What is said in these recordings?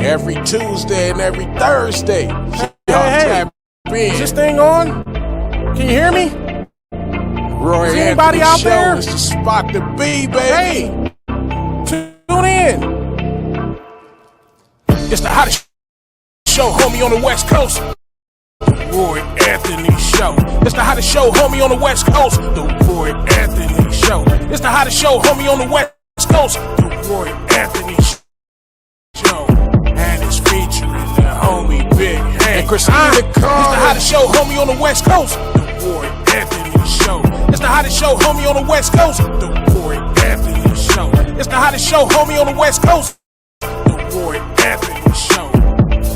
every Tuesday and every Thursday. Hey, is this thing on? Can you hear me? Roy Is anybody Anthony out Show there? is the spot to be, baby. Hey, tune in. It's the hottest show, homie, on the West Coast. The Roy Anthony Show. It's the hottest show, homie, on the West Coast. The Roy Anthony Show. It's the hottest show, homie, on the West Coast. The Roy Anthony Show. And it's featuring the homie Big Hank Christina Carter. It's the hottest show, homie, on the West Coast. The Roy Anthony Show. It's the hottest show, homie, on the West Coast. The Roy Anthony Show. It's the hottest show, homie, on the West Coast. The Roy Anthony Show.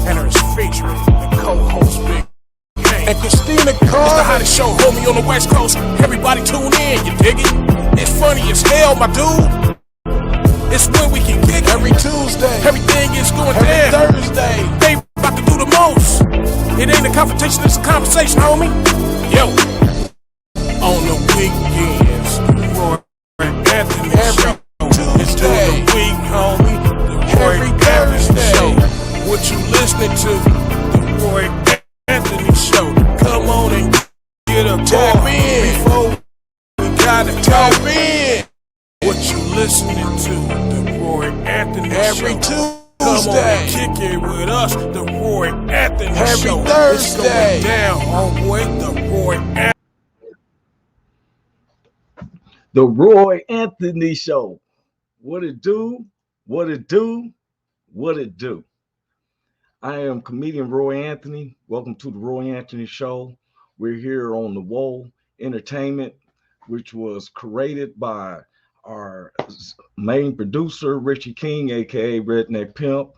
And it's featuring the co-host Big Hank and Christina Carter. It's the hottest show, homie, on the West Coast. Everybody tune in, you dig it? It's funny as hell, my dude. It's when we can kick every Tuesday. Everything is going down. Thursday. They about to do the most. It ain't a confrontation, it's a conversation, homie. Yo. On the weekends, the Roy Anthony Show. It's during the week, homie. The Roy Anthony Show. What you listening to? The Roy Anthony Show. Come on and get a tap in. Before we gotta tap in. What you listening to? The Roy Anthony Show. Every Tuesday. Come on and kick it with us. The Roy Anthony Show. Every Thursday. It's going down, homeboy. The Roy Anthony. The Roy Anthony Show. What it do? What it do? What it do? I am comedian Roy Anthony. Welcome to the Roy Anthony Show. We're here on the Woe Entertainment, which was created by our main producer, Richie King, aka Redneck Pimp,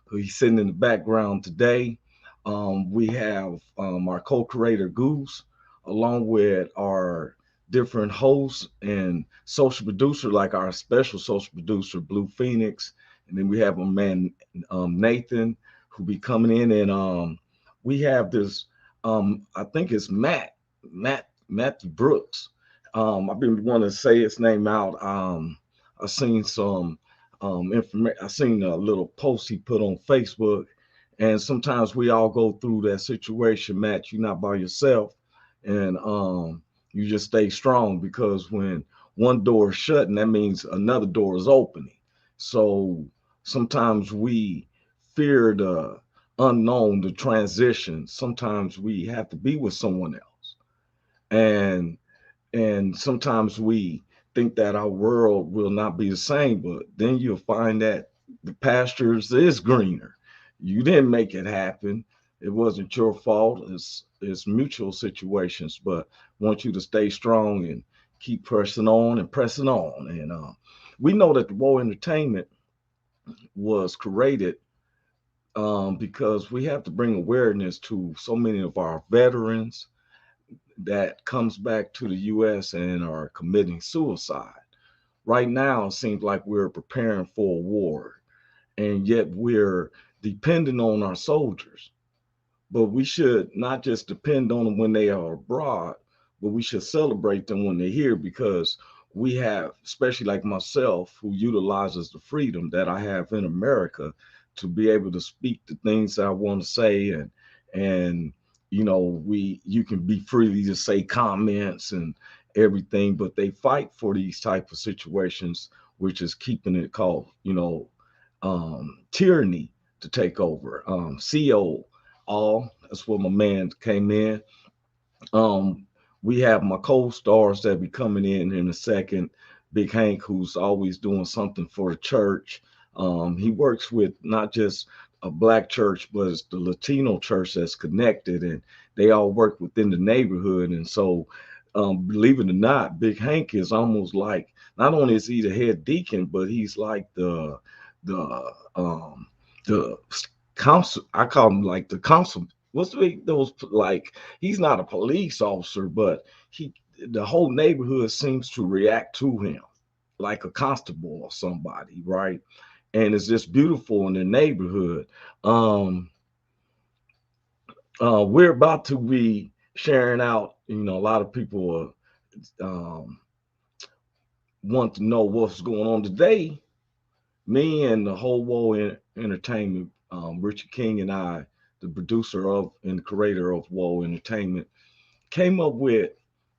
who's sitting in the background today. We have our co-creator Goose, along with our different hosts and social producer, like our special social producer, Blue Phoenix. And then we have a man, Nathan, who be coming in, and we have this, I think it's Matt Brooks. I've been wanting to say his name out. I've seen some information. I seen a little post he put on Facebook, and sometimes we all go through that situation. Matt, you're not by yourself, and you just stay strong, because when one door is shut, and that means another door is opening. So sometimes we fear the unknown, the transition. Sometimes we have to be with someone else, and sometimes we think that our world will not be the same, but then you'll find that the pastures is greener. You didn't make it happen. It wasn't your fault. It's mutual situations, but I want you to stay strong and keep pressing on and pressing on. And we know that the Woe Entertainment was created because we have to bring awareness to so many of our veterans that comes back to the U.S. and are committing suicide. Right now, it seems like we're preparing for a war, and yet we're depending on our soldiers. But we should not just depend on them when they are abroad, but we should celebrate them when they're here, because we have, especially like myself, who utilizes the freedom that I have in America to be able to speak the things I want to say, and you know, you can be freely to say comments and everything, but they fight for these type of situations, which is keeping it called, tyranny to take over. CO all, that's where my man came in. We have my co-stars that be coming in a second. Big Hank, who's always doing something for the church. He works with not just a Black church, but it's the Latino church that's connected, and they all work within the neighborhood. And so, believe it or not, Big Hank is almost like, not only is he the head deacon, but he's like the council. I call him like the council. What's those, like, he's not a police officer, but the whole neighborhood seems to react to him like a constable or somebody, right? And it's just beautiful in the neighborhood. We're about to be sharing out, a lot of people want to know what's going on today. Me and the whole Woe Entertainment Richard King and I, the producer of and the creator of Whoa Entertainment, came up with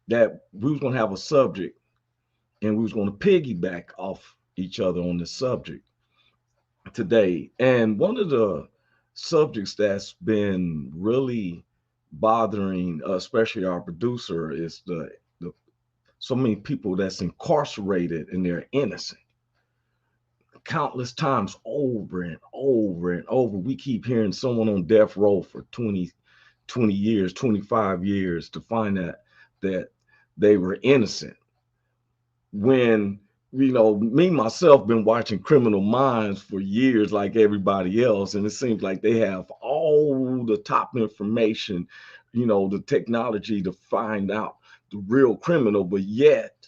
that we was gonna have a subject and we was gonna piggyback off each other on this subject today. And one of the subjects that's been really bothering, especially our producer, is the so many people that's incarcerated and they're innocent. Countless times over and over and over, we keep hearing someone on death row for 20 years, 25 years to find that they were innocent. When me myself been watching Criminal Minds for years like everybody else, and it seems like they have all the top information, the technology to find out the real criminal, but yet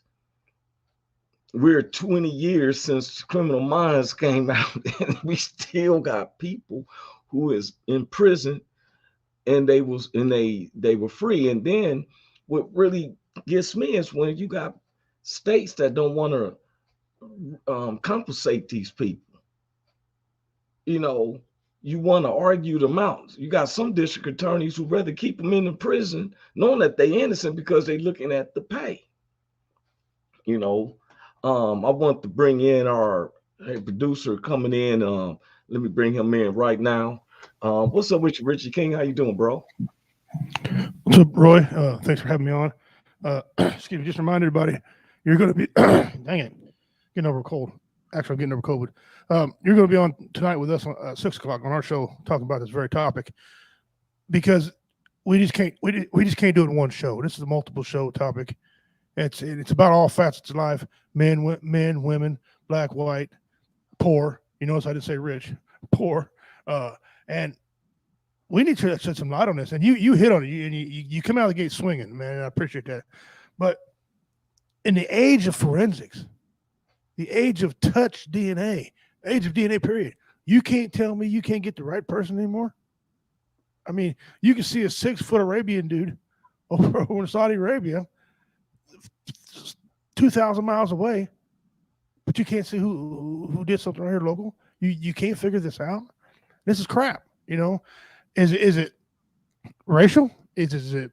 we're 20 years since Criminal Minds came out and we still got people who is in prison and they were free. And then what really gets me is when you got states that don't want to compensate these people. You want to argue them out. You got some district attorneys who rather keep them in the prison knowing that they're innocent because they're looking at the pay. I want to bring in our producer coming in. Let me bring him in right now. What's up with you, Richard King? How you doing, bro? What's up, Roy? Thanks for having me on. Excuse me. Just remind everybody, you're going to be, dang it, getting over a cold. Actually, I'm getting over COVID. You're going to be on tonight with us at 6 o'clock on our show, talking about this very topic, because we just can't do it in one show. This is a multiple show topic. It's about all facets of life: men, women, black, white, poor. You notice I didn't say rich, poor, and we need to shed some light on this. And you hit on it, and you come out of the gate swinging, man. And I appreciate that. But in the age of forensics, the age of touch DNA, age of DNA period, you can't tell me you can't get the right person anymore. I mean, you can see a 6-foot Arabian dude over in Saudi Arabia, 2,000 miles away, but you can't see who did something right here local. You can't figure this out. This is crap. Is it racial? Is it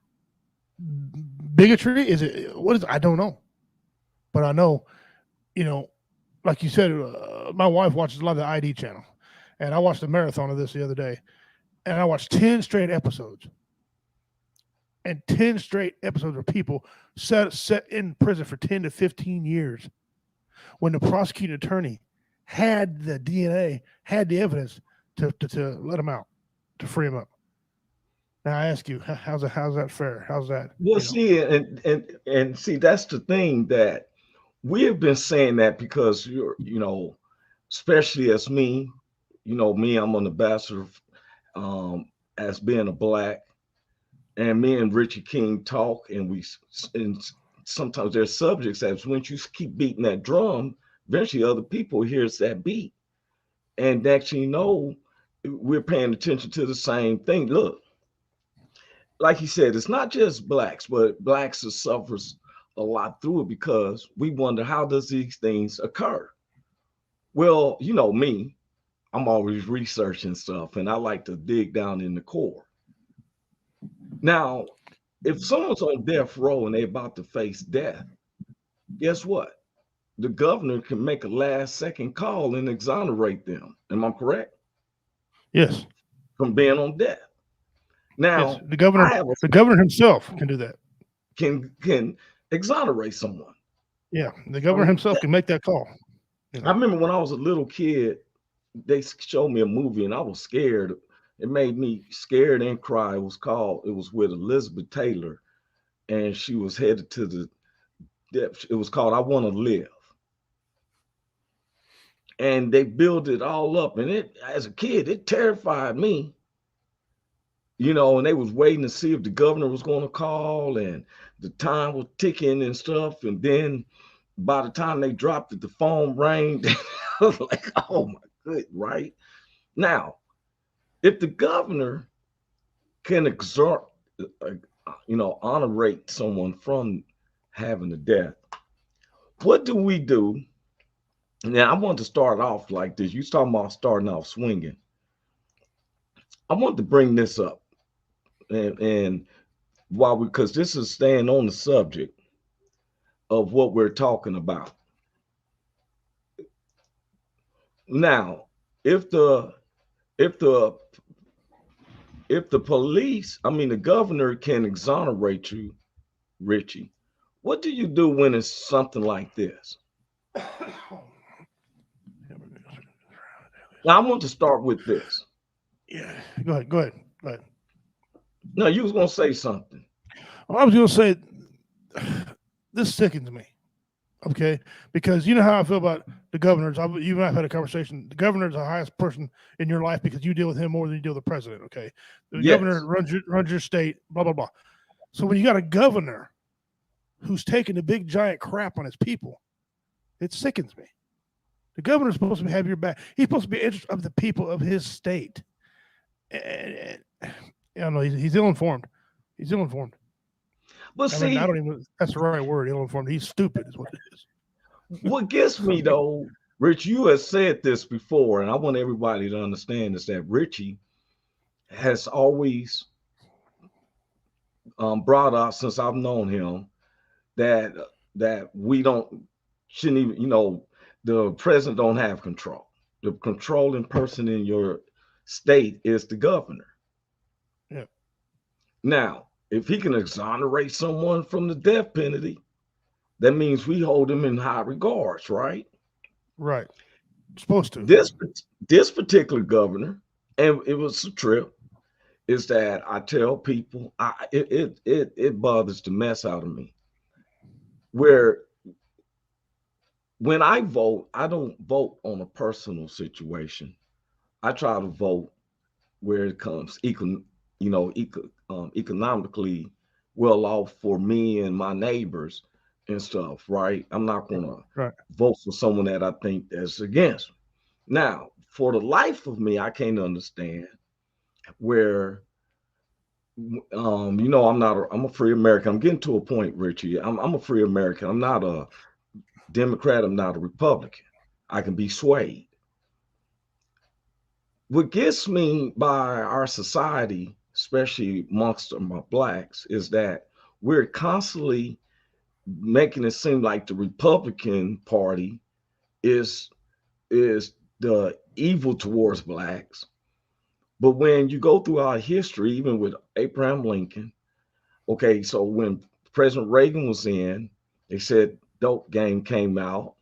bigotry? What is it? I don't know, but I know, like you said, my wife watches a lot of the ID channel, and I watched a marathon of this the other day, and I watched 10 straight episodes. And 10 straight episodes of people set in prison for 10 to 15 years when the prosecuting attorney had the DNA, had the evidence to let them out, to free them up. Now I ask you, how's that fair? How's that? Well, see, and see, that's the thing that we have been saying that because especially as me, I'm an ambassador as being a black. And me and Richard King talk, and sometimes there's subjects that once you keep beating that drum, eventually other people hears that beat, and actually we're paying attention to the same thing. Look, like he said, it's not just blacks, but blacks suffers a lot through it because we wonder how does these things occur. Well, me, I'm always researching stuff, and I like to dig down in the core. Now, if someone's on death row and they're about to face death, guess what? The governor can make a last-second call and exonerate them. Am I correct? Yes. From being on death. Now, yes. The governor himself can do that. Can exonerate someone. Yeah, the governor himself can make that call. I remember when I was a little kid, they showed me a movie and I was scared. It made me scared and cry. It was with Elizabeth Taylor, and she was headed to the depths. It was called I Want to Live. And they built it all up. And as a kid, it terrified me. And they was waiting to see if the governor was going to call, and the time was ticking and stuff. And then by the time they dropped it, the phone rang. I was like, oh my good, right? Now, if the governor can honorate someone from having a death, what do we do? Now, I want to start off like this. You talking about starting off swinging. I want to bring this up, and because this is staying on the subject of what we're talking about. Now, if the if the if the police, I mean the governor can exonerate you, Richie, what do you do when it's something like this? Now I want to start with this. Yeah, go ahead. No, you was gonna say something. Well, I was going to say, this sickens me. Okay, because you know how I feel about the governors. You and I've had a conversation. The governor is the highest person in your life because you deal with him more than you deal with the president. Okay, the governor runs your state. Blah blah blah. So when you got a governor who's taking a big giant crap on his people, it sickens me. The governor's supposed to have your back. He's supposed to be interested of the people of his state. And I don't know. He's ill-informed. He's ill-informed. But see, I don't even. That's the right word. Ill-informed. He's stupid, is what it is. What gets me though, Rich, you have said this before, and I want everybody to understand is that Richie has always brought up since I've known him that we shouldn't even, the president don't have control. The controlling person in your state is the governor. Yeah. Now, if he can exonerate someone from the death penalty, that means we hold him in high regards, right? Right. Supposed to. This particular governor, and it was a trip, is that I tell people, it bothers the mess out of me. Where when I vote, I don't vote on a personal situation. I try to vote where it comes economically well off for me and my neighbors and stuff, right? I'm not gonna vote for someone that I think that's against me. Now, for the life of me, I can't understand where I'm a free American. I'm getting to a point, Richie. I'm a free American. I'm not a Democrat, I'm not a Republican. I can be swayed. What gets me by our society, especially amongst my blacks, is that we're constantly making it seem like the Republican Party is the evil towards blacks. But when you go through our history, even with Abraham Lincoln, okay, so when President Reagan was in, they said dope game came out,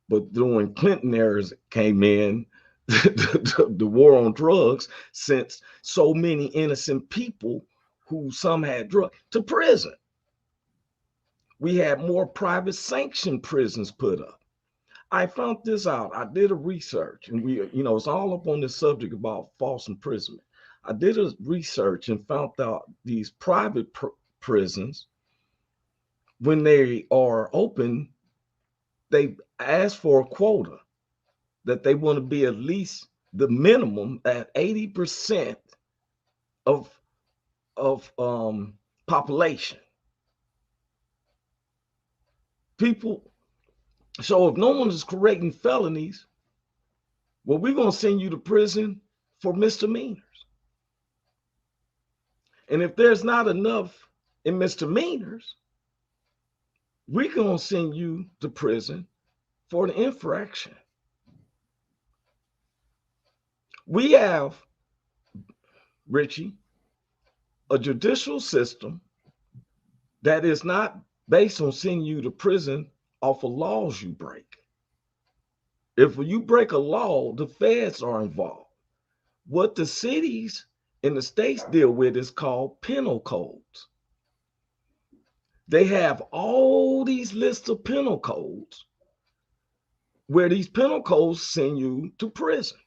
but when Clinton eras came in, the war on drugs sent so many innocent people who some had drugs to prison. We had more private sanctioned prisons put up. I found this out. I did a research, and it's all up on this subject about false imprisonment. I did a research and found out these private prisons, when they are open, they ask for a quota that they want to be at least the minimum at 80% of population. People, so if no one is correcting felonies, well, we're going to send you to prison for misdemeanors. And if there's not enough in misdemeanors, we're going to send you to prison for the infraction. We have, Richie, a judicial system that is not based on sending you to prison off of laws you break. If you break a law, the feds are involved. What the cities and the states deal with is called penal codes. They have all these lists of penal codes where these penal codes send you to prison.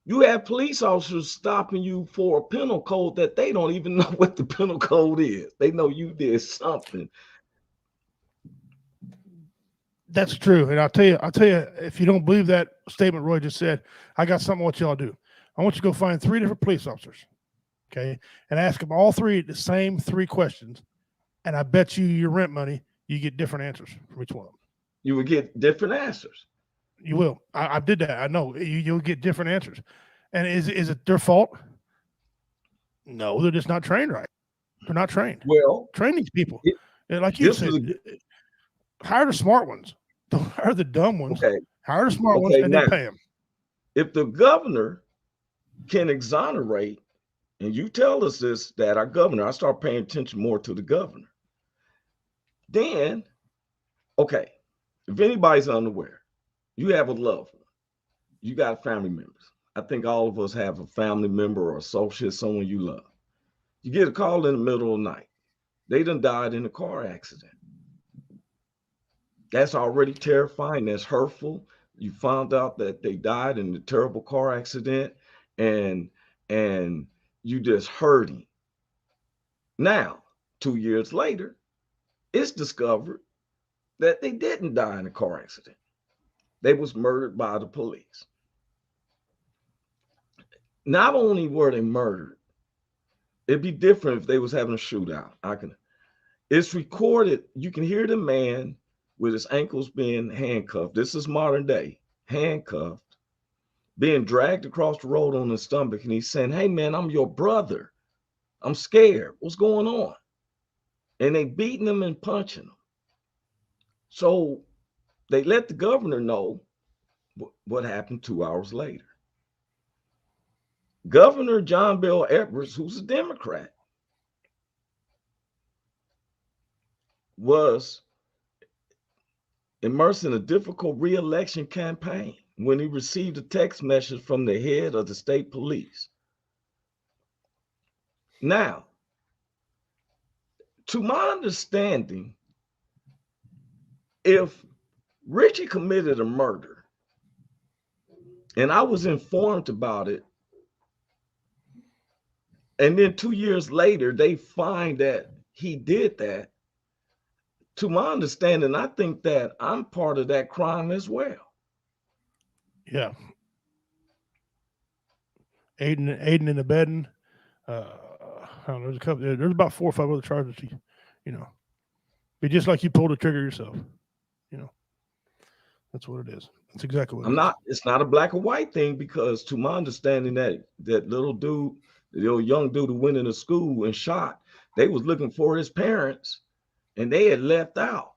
You have police officers stopping you for a penal code that they don't even know what the penal code is. They know you did something. That's true. And I'll tell you, if you don't believe that statement Roy just said, I got something I want y'all to do. I want you to go find 3 different police officers, okay, and ask them all 3 the same 3 questions. And I bet you your rent money, you get different answers from each one of them. You would get different answers. You will. I did that. I know you'll get different answers. And is it their fault? No, they're just not trained right. They're not trained. Well, Train these people. it, And like you this is said, hire the smart ones. Don't hire the dumb ones. okay. Hire the smart ones Okay, and now then pay them. if the governor can exonerate, and you tell us this, that our governor, I start paying attention more to the governor. Then, okay, if anybody's unaware, you have a loved one, you got family members. I think all of us have a family member or associate, someone you love. You get a call in the middle of the night. They done died in a car accident. That's already terrifying. That's hurtful. You found out that they died in a terrible car accident, and you just hurting. Now, 2 years later, it's discovered that they didn't die in a car accident. They was murdered by the police. Not only were they murdered, it'd be different if they was having a shootout. It's recorded. You can hear the man with his ankles being handcuffed. This is modern day, handcuffed, being dragged across the road on his stomach, and he's saying, "Hey man, I'm your brother. I'm scared. What's going on?" And they beating him and punching him. So they let the governor know what happened 2 hours later. Governor John Bel Edwards, who's a Democrat, was immersed in a difficult re-election campaign when he received a text message from the head of the state police. Now, to my understanding, if Richie committed a murder and I was informed about it, and then 2 years later they find that he did that, to my understanding, I think that I'm part of that crime as well. Yeah. Aiding and abetting. I don't know, there's a couple. There's about 4 or 5 other charges. Be just like you pulled the trigger yourself. That's what it is. That's exactly what it is. It's not a black or white thing, because to my understanding, that little dude, the little young dude who went into school and shot, they was looking for his parents and they had left out.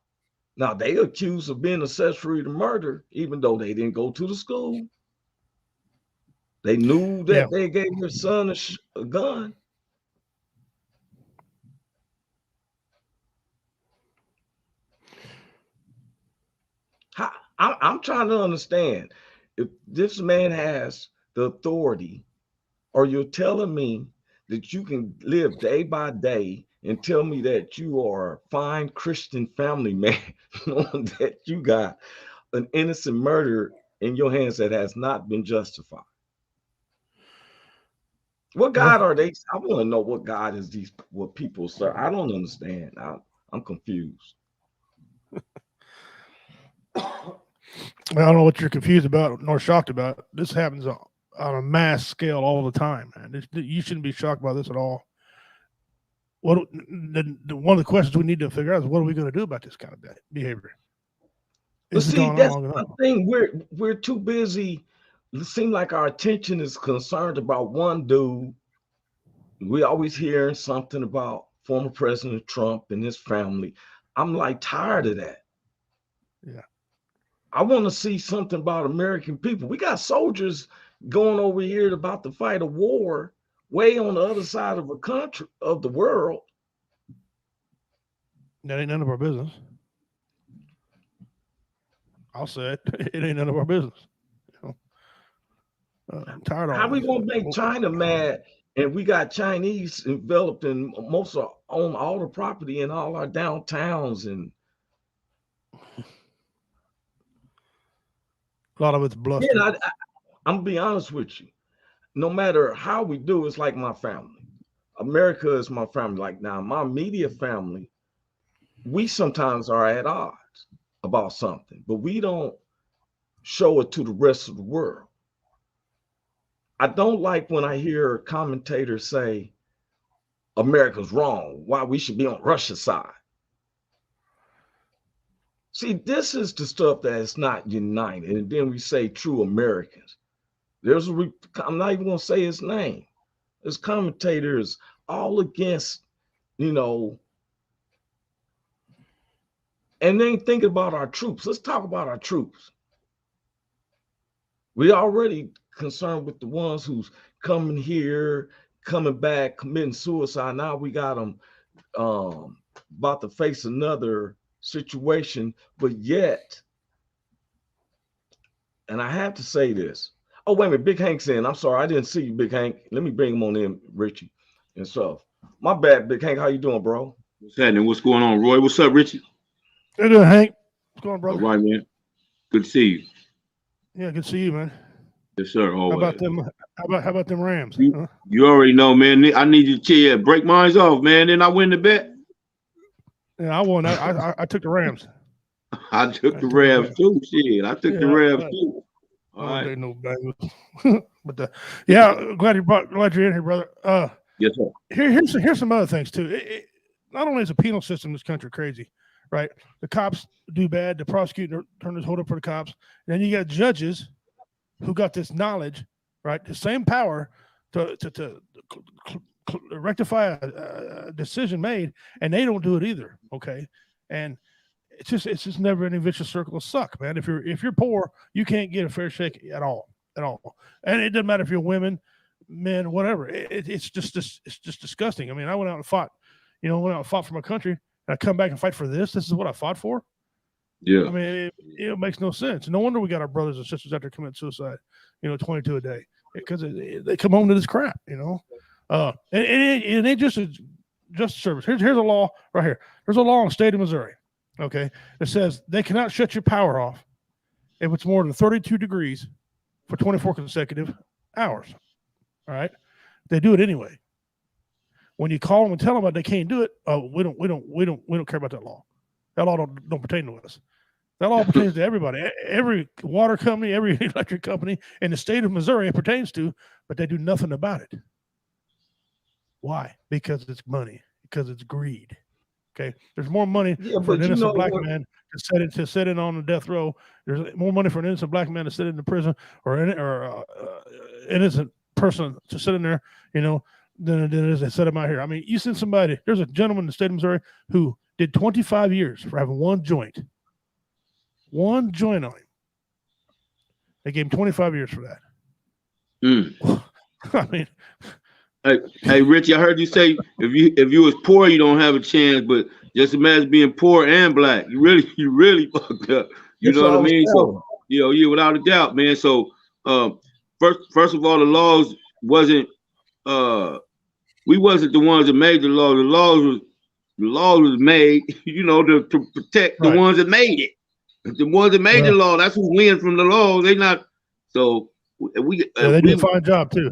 Now they accused of being accessory to murder, even though they didn't go to the school. They knew that they gave their son a gun. I'm trying to understand, if this man has the authority, or you're telling me that you can live day by day and tell me that you are a fine Christian family man, knowing that you got an innocent murder in your hands that has not been justified. What God are they? I want to know what God is what people serve. I don't understand. I'm confused. I don't know what you're confused about nor shocked about. This happens on a mass scale all the time, man. You shouldn't be shocked by this at all. One of the questions we need to figure out is, what are we going to do about this kind of behavior? But see, that's the thing. We're too busy. It seems like our attention is concerned about one dude. We always hearing something about former President Trump and his family. I'm like tired of that. Yeah. I want to see something about American people. We got soldiers going over here about to fight a war way on the other side of a country, of the world. That ain't none of our business. I'll say it. It ain't none of our business. I'm tired of how we gonna make China mad, and we got Chinese enveloped in most of on all the property in all our downtowns, and a lot of it's bluster. Yeah, I'm gonna be honest with you. No matter how we do, it's like my family. America is my family. Like now, my media family, we sometimes are at odds about something, but we don't show it to the rest of the world. I don't like when I hear commentators say America's wrong, why we should be on Russia's side. See, this is the stuff that is not united. And then we say true Americans. I'm not even going to say his name, as commentators, all against, you know, and then think about our troops. Let's talk about our troops. We already concerned with the ones who's coming here, coming back, committing suicide. Now we got them about to face another situation, but yet, and I have to say this. Oh, wait a minute, Big Hank's in. I'm sorry, I didn't see you, Big Hank. Let me bring him on in, Richie and stuff. My bad, Big Hank. How you doing, bro? What's happening? What's going on, Roy? What's up, Richie? How you doing, Hank? What's going on, brother? All right, man. Good to see you. Yeah, good to see you, man. Yes, sir. Always. How about them? How about them Rams? You already know, man. I need you to break mine off, man. Then I win the bet. Yeah, I won. I took the Rams. I took the Rams too. Shit, I took the Rams too. All right. No bangers. But yeah, glad you're in here, brother. Yes, sir. Here's some other things too. Not only is the penal system in this country crazy, right? The cops do bad, the prosecutor turn his hold up for the cops. And then you got judges who got this knowledge, right? The same power to rectify a decision made, and they don't do it either. Okay, and it's just never an vicious circle of suck, man. If you're poor, you can't get a fair shake at all, and it doesn't matter if you're women, men, whatever. It's just disgusting. I mean, I went out and fought, for my country, and I come back and fight for this. This is what I fought for. Yeah. I mean, it makes no sense. No wonder we got our brothers and sisters out there commit suicide, 22 a day, because they come home to this crap, and it ain't just service. Here's a law right here. There's a law in the state of Missouri, okay, that says they cannot shut your power off if it's more than 32 degrees for 24 consecutive hours. All right, they do it anyway. When you call them and tell them that they can't do it, we don't care about that law. That law don't pertain to us. That law pertains to everybody. Every water company, every electric company in the state of Missouri it pertains to, but they do nothing about it. Why? Because it's money. Because it's greed. Okay, there's more money for an innocent black man to sit in on the death row. There's more money for an innocent black man to sit in the prison, or innocent person to sit in there, than it is to set him out here. I mean, you send somebody. There's a gentleman in the state of Missouri who did 25 years for having one joint on him. They gave him 25 years for that. I mean, hey, Richie, I heard you say if you was poor, you don't have a chance. But just imagine being poor and black. You really fucked up. You know what I mean? So yeah, without a doubt, man. So first of all, the laws wasn't. We wasn't the ones that made the law. The law was made, to protect the ones that made it. The ones that made the law, that's who win from the law. They not. So they do a fine job too.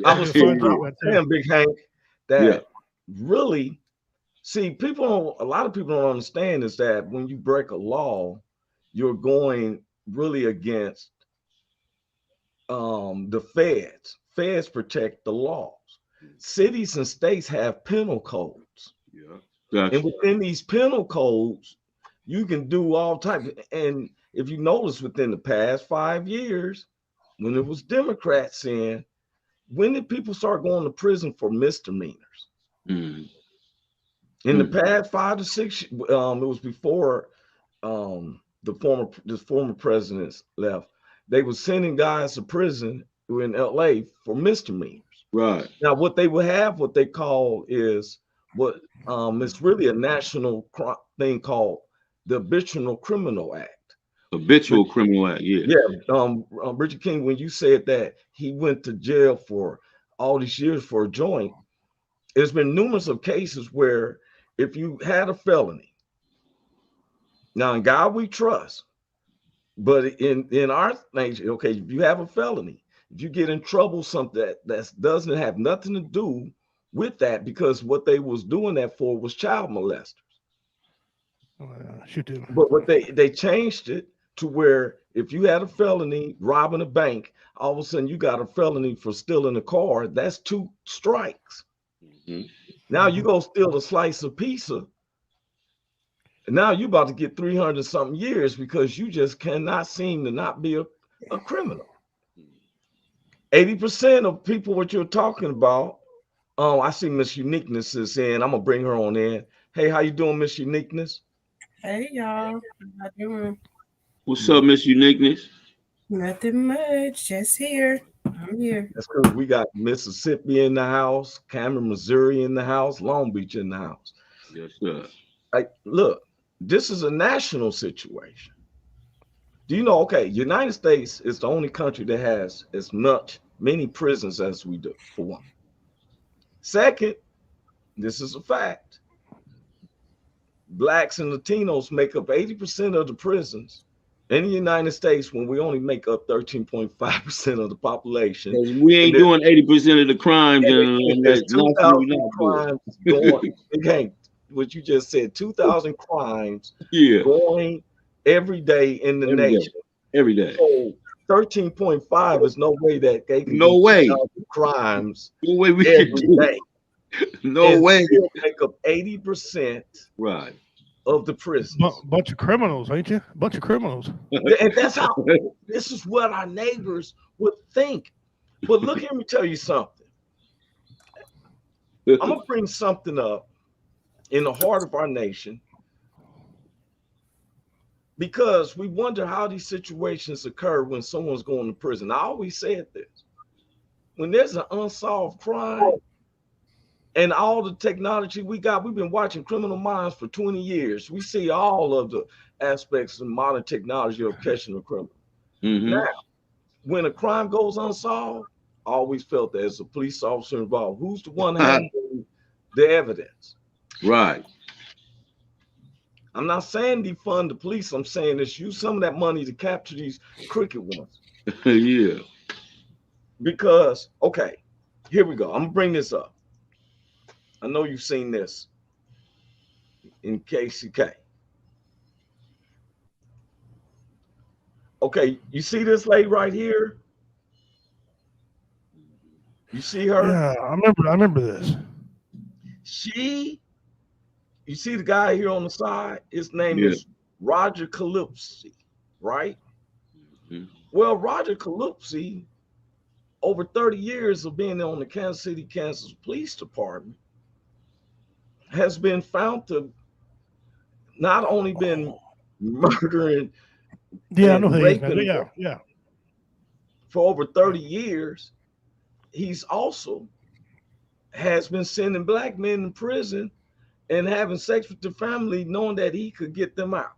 I was saying, Big Hank, that really, see, a lot of people don't understand is that when you break a law, you're going really against the feds. Feds protect the laws. Cities and states have penal codes. Yeah. Gotcha. And within these penal codes, you can do all types. And if you notice within the past 5 years, when it was Democrats in, when did people start going to prison for misdemeanors? In the past 5 to 6, it was before the former presidents left. They were sending guys to prison in LA for misdemeanors. Right. Now, what they would have, what they call is what it's really a national thing called the Habitual Criminal Act. Habitual Criminal Act, yeah. Yeah. Richard King, when you said that he went to jail for all these years for a joint, there's been numerous of cases where if you had a felony, now in God we trust, but in our nation, okay, if you have a felony, if you get in trouble, something that doesn't have nothing to do with that, because what they was doing that for was child molesters. But what they changed it to where if you had a felony robbing a bank, all of a sudden you got a felony for stealing a car. That's 2 strikes. Now you go steal a slice of pizza, and now you about to get 300 something years because you just cannot seem to not be a criminal. 80% of people what you're talking about. I see Miss Uniqueness is in. I'm gonna bring her on in. Hey, how you doing, Miss Uniqueness? Hey y'all, how you doing? What's up, Miss Uniqueness? Nothing much, just here. I'm here. That's because we got Mississippi in the house, Cameron, Missouri in the house, Long Beach in the house. Yes, sir. Like, look, this is a national situation. Do you know? Okay, United States is the only country that has as many prisons as we do. For one. Second, this is a fact. Blacks and Latinos make up 80% of the prisons in the United States when we only make up 13.5% of the population. We ain't doing 80% of the crimes, and there's and 2,000 crimes going. Again, what you just said, 2,000 crimes going every day in the nation. Every day. So 13.5 is no way that they can no way crimes no way we every can day. No and way. Make up 80% right of the prisons. Bunch of criminals, ain't you? Bunch of criminals. And that's how. This is what our neighbors would think. But look, let me tell you something. I'm gonna bring something up in the heart of our nation because we wonder how these situations occur when someone's going to prison. I always said this: when there's an unsolved crime. And all the technology we got, we've been watching Criminal Minds for 20 years. We see all of the aspects of modern technology of catching a criminal. Mm-hmm. Now, when a crime goes unsolved, I always felt that as a police officer involved, who's the one handling the evidence? Right. I'm not saying defund the police. I'm saying let's use some of that money to capture these crooked ones. Yeah. Because, okay, here we go. I'm going to bring this up. I know you've seen this in KCK. Okay, you see this lady right here? You see her? Yeah, I remember this. You see the guy here on the side? His name is Roger Calypsy, right? Mm-hmm. Well, Roger Calypsy, over 30 years of being on the Kansas City, Kansas Police Department, has been found to not only been murdering and raping for over 30 years, he's also has been sending black men in prison and having sex with the family, knowing that he could get them out.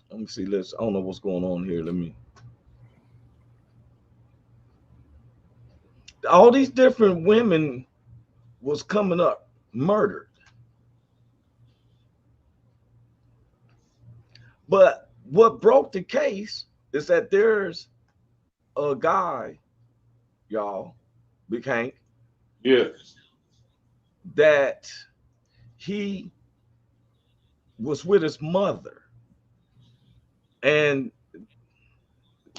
Let me see. I don't know what's going on here. All these different women was coming up murdered. But what broke the case is that there's a guy, y'all, Big Hank. Yes. That he was with his mother. And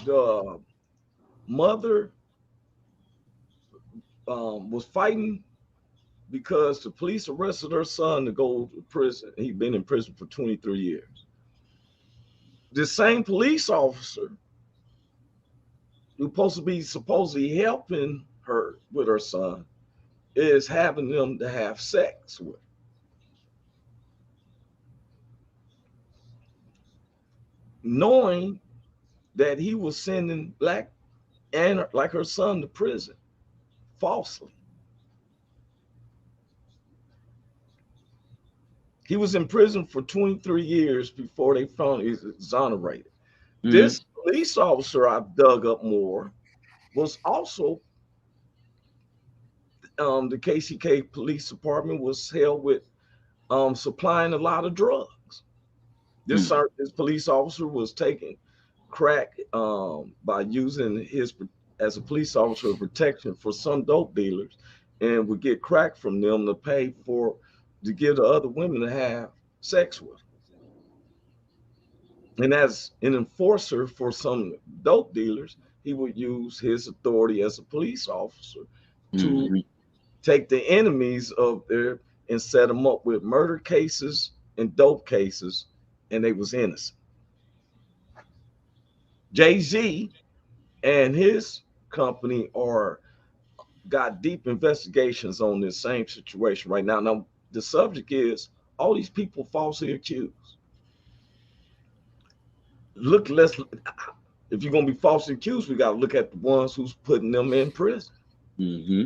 the mother was fighting because the police arrested her son to go to prison. He'd been in prison for 23 years. The same police officer who's supposed to be supposedly helping her with her son is having them to have sex with. Knowing that he was sending black and like her son to prison falsely. He was in prison for 23 years before they found he was exonerated. Mm-hmm. This police officer I've dug up more was also the KCK Police Department was held with supplying a lot of drugs. This police officer was taking crack by using his as a police officer of protection for some dope dealers, and would get crack from them to pay to give the other women to have sex with. And as an enforcer for some dope dealers, he would use his authority as a police officer to take the enemies of there and set them up with murder cases and dope cases, and they was innocent. Jay-Z and his company are got deep investigations on this same situation right now. Now, the subject is all these people falsely accused. Look, if you're gonna be falsely accused, we gotta look at the ones who's putting them in prison. Mm-hmm.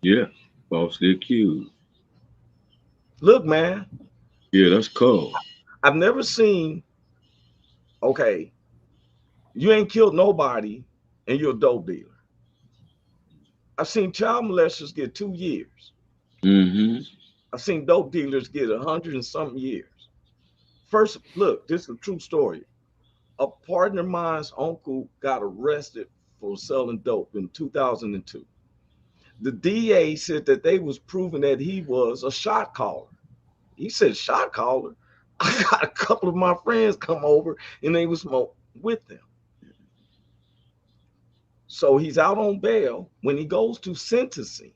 Yeah, falsely accused. Look, man, Yeah, that's cold. I've never seen. Okay, you ain't killed nobody, and you're a dope dealer. I've seen child molesters get 2 years. Mm-hmm. I've seen dope dealers get 100 and something years. First, look, this is a true story. A partner of mine's uncle got arrested for selling dope in 2002. The DA said that they was proving that he was a shot caller. He said, shot caller? I got a couple of my friends come over and they was with them. So he's out on bail. When he goes to sentencing,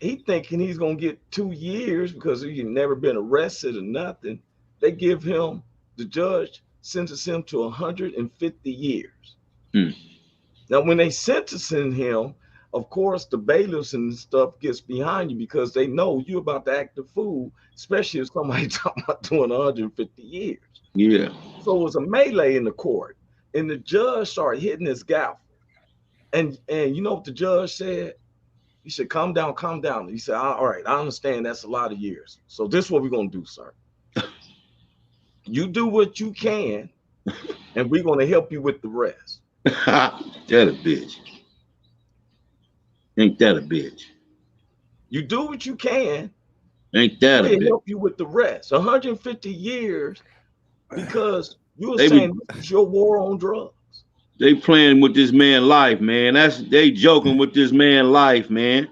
he thinking he's going to get 2 years because he's never been arrested or nothing. They give him, the judge sentenced him to 150 years. Mm. Now, when they sentencing him, of course, the bailiffs and stuff gets behind you because they know you're about to act a fool, especially if somebody talking about doing 150 years. Yeah. So it was a melee in the court, and the judge started hitting his gavel. And you know what the judge said? He said, calm down, calm down. He said, all right, I understand that's a lot of years. So this is what we're going to do, sir. You do what you can, and we're going to help you with the rest. That a bitch. Ain't that a bitch? You do what you can. Ain't that a bitch? We'll help you with the rest. 150 years because you were saying this is your war on drugs. They playing with this man's life, man. They joking with this man's life, man.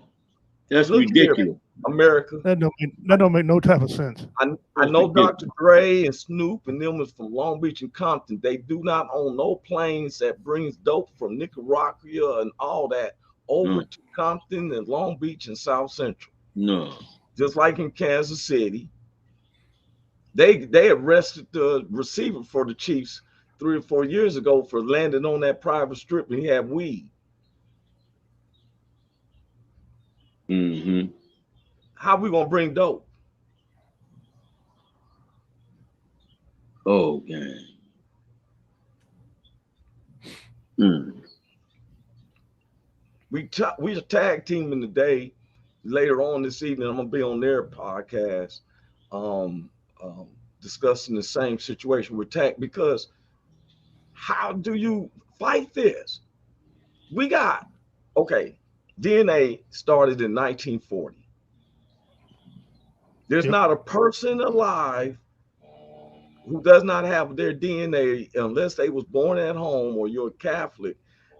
That's ridiculous. Here, America. That don't make no type of sense. I know Dr. Dre and Snoop and them is from Long Beach and Compton. They do not own no planes that brings dope from Nicaragua and all that over to Compton and Long Beach and South Central. No. Just like in Kansas City. They arrested the receiver for the Chiefs 3 or 4 years ago for landing on that private strip and he had weed. Mm-hmm. How we gonna bring dope? Oh, gang. We a tag team in the day. Later on this evening, I'm gonna be on their podcast, discussing the same situation with tag. Because how do you fight this? We got DNA started in 1940. There's not a person alive who does not have their DNA unless they was born at home or you're a Catholic.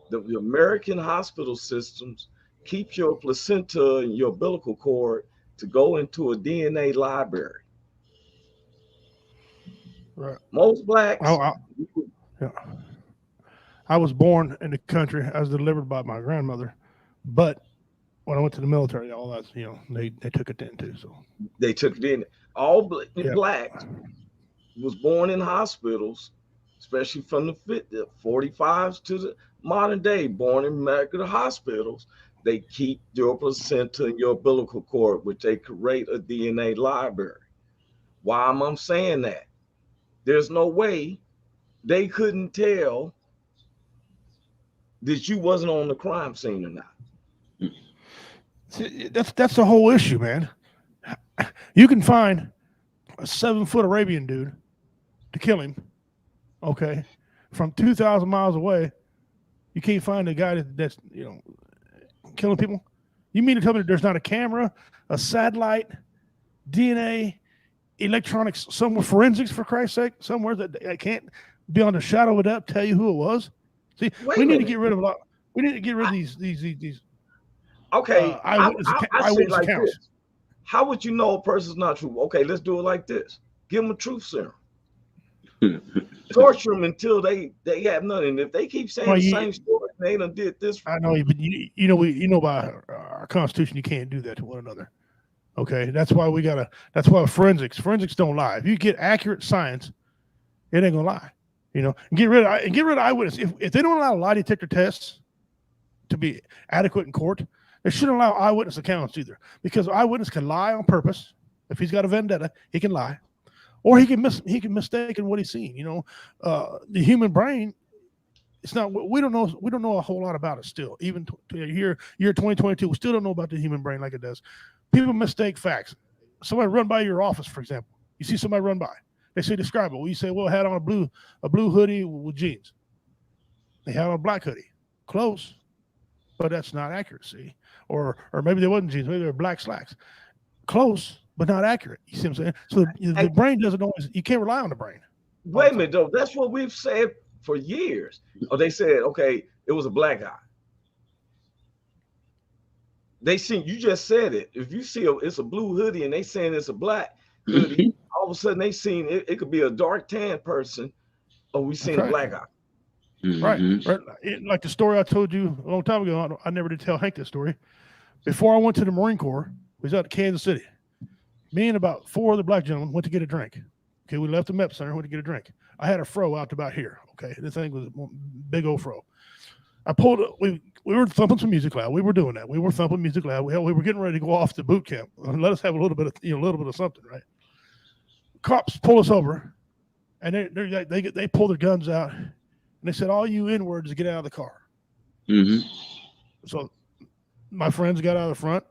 The American hospital systems keep your placenta and your umbilical cord to go into a DNA library. Right. Most blacks. I was born in the country. I was delivered by my grandmother, but when I went to the military, all that, they took it then too. So they took it in. All blacks was born in hospitals, especially from the 45s to the modern day, born in medical hospitals. They keep your placenta and your umbilical cord, which they create a DNA library. Why am I saying that? There's no way they couldn't tell that you wasn't on the crime scene or not. See, that's the whole issue, man. You can find a 7-foot Arabian dude to kill him, okay, from 2,000 miles away. You can't find a guy that's killing people. You mean to tell me that there's not a camera, a satellite, DNA, electronics, somewhere, forensics, for Christ's sake, somewhere that I can't beyond a shadow of a doubt tell you who it was? See, we need to get rid of a lot. We need to get rid of these. Okay, eyewitness like accounts. this. How would you know a person's not true? Okay, let's do it like this. Give them a truth serum. Torture them until they have nothing. And if they keep saying the same story, they done did this. I know, but you know by our Constitution, you can't do that to one another. Okay, that's why forensics don't lie. If you get accurate science, it ain't gonna lie. You know, and get rid of eyewitness. If they don't allow lie detector tests to be adequate in court, they shouldn't allow eyewitness accounts either, because eyewitness can lie on purpose. If he's got a vendetta, he can lie, or he can mistake in what he's seen. You know, the human brain. It's not. We don't know a whole lot about it still. Even year 2022, we still don't know about the human brain like it does. People mistake facts. Somebody run by your office, for example. You see somebody run by. They say describe it. Well, you say, well, had on a blue hoodie with jeans. They had on a black hoodie. Close, but that's not accurate. See, or maybe they wasn't jeans. Maybe they were black slacks. Close, but not accurate. You see what I'm saying? So the brain doesn't always. You can't rely on the brain. Wait a minute, though. That's what we've said for years. Oh, they said, okay, it was a black guy. They seen, you just said it. If you see it's a blue hoodie and they saying it's a black hoodie, all of a sudden they seen it could be a dark tan person, or we seen a black guy. Right. Like the story I told you a long time ago. I never did tell Hank this story. Before I went to the Marine Corps, we was out in Kansas City. Me and about 4 other black gentlemen went to get a drink. Okay, we left the MEP Center, went to get a drink. I had a fro out to about here. Okay, this thing was a big old fro. I pulled it. We were thumping some music loud. We were doing that. We were thumping music loud. We were getting ready to go off to boot camp. Let us have a little bit of something, right? Cops pull us over, and they pull their guns out, and they said, "All you N-words, get out of the car." Mm-hmm. So my friends got out of the front.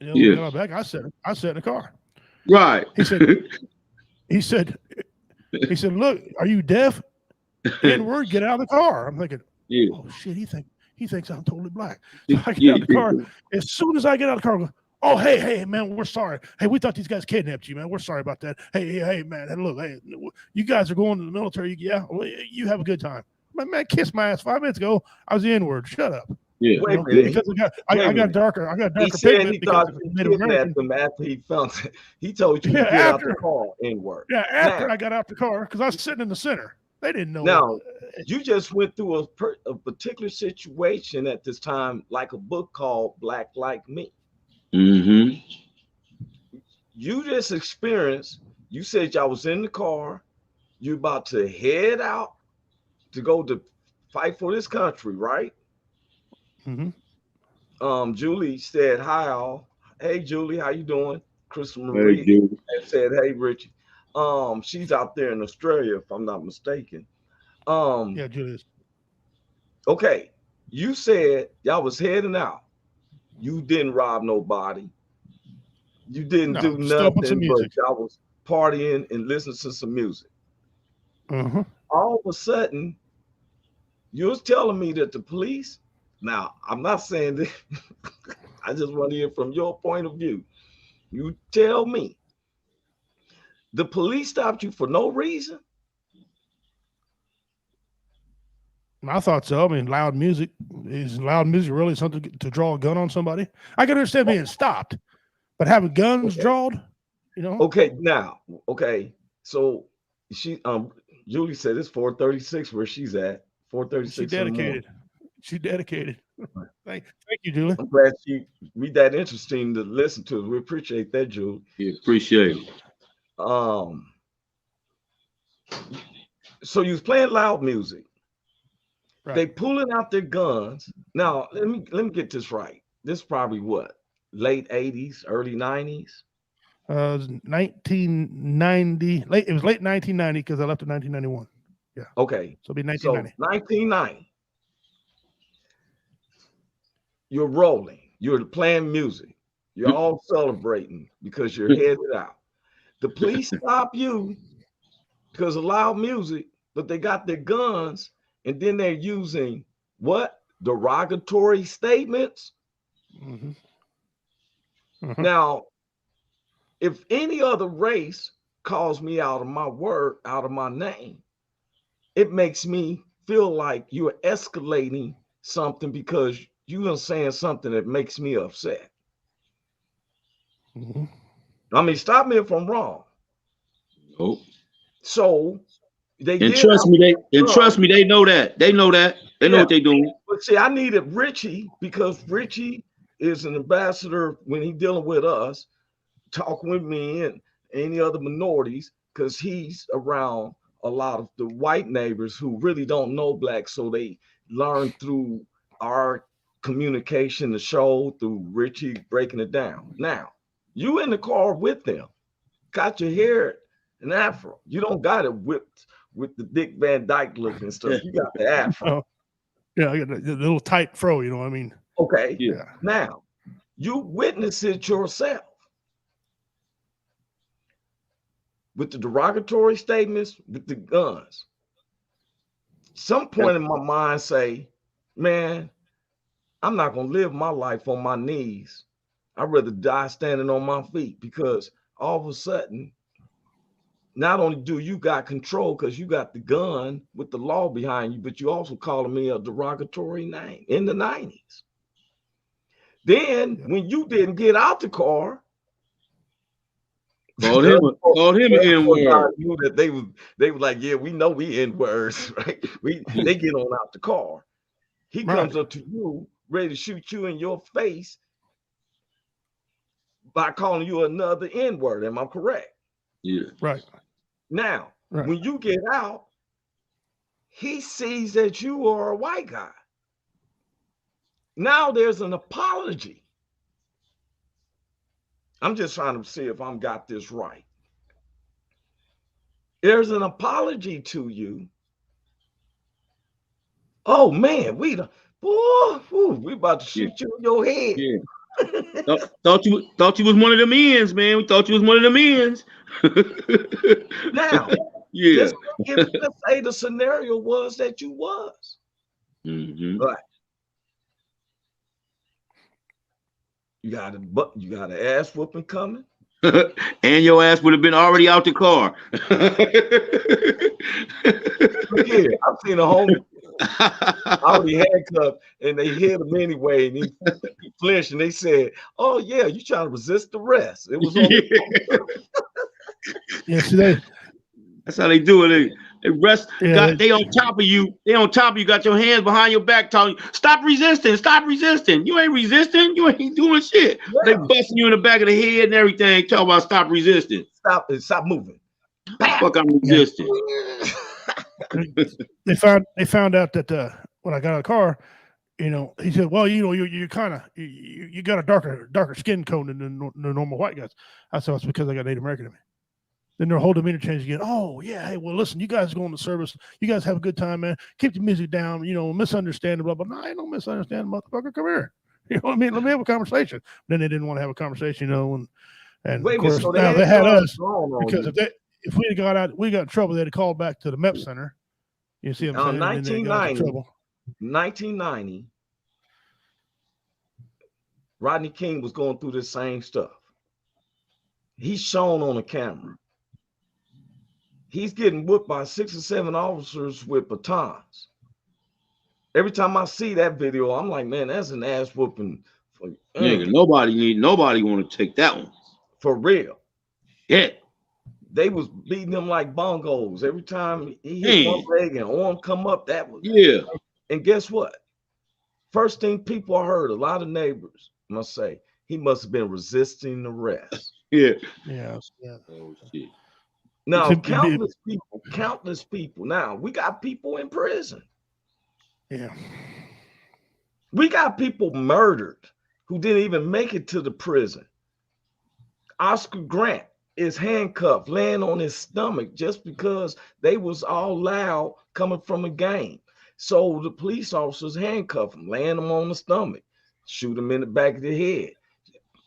We got out back. I sat in the car. Right. He said, "Look, are you deaf? N-word, get out of the car." I'm thinking, oh shit, he thinks I'm totally black. So I get out of the car. As soon as I get out of the car, I go, oh, hey, man, we're sorry. Hey, we thought these guys kidnapped you, man. We're sorry about that. Hey, man, look, hey, you guys are going to the military. Yeah, well, you have a good time. Man, kiss my ass 5 minutes ago. I was the N-word. Shut up. Yeah. Wait a minute. Because I got darker. He said he thought you kidnapped him after he found it. He told you to get out the car, N-word. Yeah, after I got out the car, because I was sitting in the center. They didn't know. Now, you just went through a particular situation at this time, like a book called Black Like Me. Mm-hmm. You just experienced, you said y'all was in the car, you about to head out to go to fight for this country, right? Mm-hmm. Julie said, hi all. Hey, Julie, how you doing? Crystal Marie said, hey, Richie. She's out there in Australia, if I'm not mistaken. Yeah, Julius. Okay, you said y'all was heading out. You didn't rob nobody. You didn't do nothing, but y'all was partying and listening to some music. Mm-hmm. All of a sudden, you was telling me that the police. Now, I'm not saying that. I just want to hear from your point of view. You tell me. The police stopped you for no reason? I thought so. I mean, loud music. Is loud music really something to draw a gun on somebody? I can understand being stopped, but having guns drawn, Okay, now, so she Julie said it's 4:36 where she's at. 4:36. She dedicated. She dedicated. Thank you, Julie. I'm glad she read that interesting to listen to. We appreciate that, Julie. Yeah, appreciate it. So you was playing loud music. Right. They pulling out their guns. Now, let me get this right. This is probably what? Late 80s, early 90s? 1990. It was late 1990 because I left in 1991. Yeah. Okay. So it'll be 1990. So 1990. You're rolling. You're playing music. You're all celebrating because you're headed out. The police stop you because of loud music, but they got their guns, and then they're using what? Derogatory statements. Mm-hmm. Mm-hmm. Now, if any other race calls me out of my word, out of my name, it makes me feel like you're escalating something because you are saying something that makes me upset. Mm-hmm. I mean, stop me if I'm wrong. Oh. So they trust me, they know that. They know that. They know what they're doing. But see, I needed Richie because Richie is an ambassador when he's dealing with us, talking with me and any other minorities, because he's around a lot of the white neighbors who really don't know black, so they learn through our communication, the show, through Richie breaking it down. Now, you in the car with them, got your hair an afro. You don't got it whipped with the Dick Van Dyke look and stuff. You got the afro. Oh, yeah, I got the little tight fro, you know what I mean? Okay. Yeah. Now, you witness it yourself. With the derogatory statements, with the guns. Some point in my mind say, man, I'm not going to live my life on my knees. I'd rather die standing on my feet, because all of a sudden, not only do you got control because you got the gun with the law behind you, but you also calling me a derogatory name in the 90s. Then when you didn't get out the car, called him an N-word. Knew that they were like, yeah, we know we N-words, right? They get on out the car. He comes up to you, ready to shoot you in your face by calling you another N-word. Am I correct? Yeah. Right. Now, when you get out, he sees that you are a white guy. Now there's an apology. I'm just trying to see if I'm got this right. There's an apology to you. Oh man, we about to shoot you in your head. Yeah. thought you was one of them ends, man. We thought you was one of them ends. Now, yeah. Let's say the scenario was that you was. Right. You got an ass whooping coming. And your ass would have been already out the car. Yeah, I've seen a homie already handcuffed and they hit him anyway, and he flinched and they said, oh yeah, you trying to resist arrest. It was on yeah, see, that's how they do it. They rest. Yeah, they on top of you. They on top of you. Got your hands behind your back, telling you, "Stop resisting! Stop resisting! You ain't resisting. You ain't doing shit." Yeah. They busting you in the back of the head and everything. Talk about stop resisting. Stop moving. Fuck, I'm resisting. They found out that when I got out of the car, you know, he said, "Well, you know, you kind of you got a darker skin tone than the normal white guys." I said, "It's because I got Native American in me." Then they'll hold them interchange again. Oh, yeah. Hey, well, listen, you guys go on the service. You guys have a good time, man. Keep the music down. You know, misunderstanding, blah, blah. No, I don't misunderstand, motherfucker. Come here. You know what I mean? Let me have a conversation. Then they didn't want to have a conversation, you know, and of course, so now they had us because if we had got out, we got in trouble. They'd have called back to the MEP Center. You see what I'm saying? 1990, Rodney King was going through the same stuff. He's shown on the camera. He's getting whooped by 6 or 7 officers with batons. Every time I see that video, I'm like, man, that's an ass whooping. Nigga, nobody want to take that one. For real. Yeah. They was beating him like bongos. Every time he hit one leg and arm come up, that was. Yeah. And guess what? First thing people heard, a lot of neighbors must say, he must have been resisting arrest. Yeah. Yeah. Oh, shit. Now, countless people. Now, we got people in prison. Yeah. We got people murdered who didn't even make it to the prison. Oscar Grant is handcuffed, laying on his stomach just because they was all loud coming from a game. So the police officers handcuff him, laying him on the stomach, shoot him in the back of the head.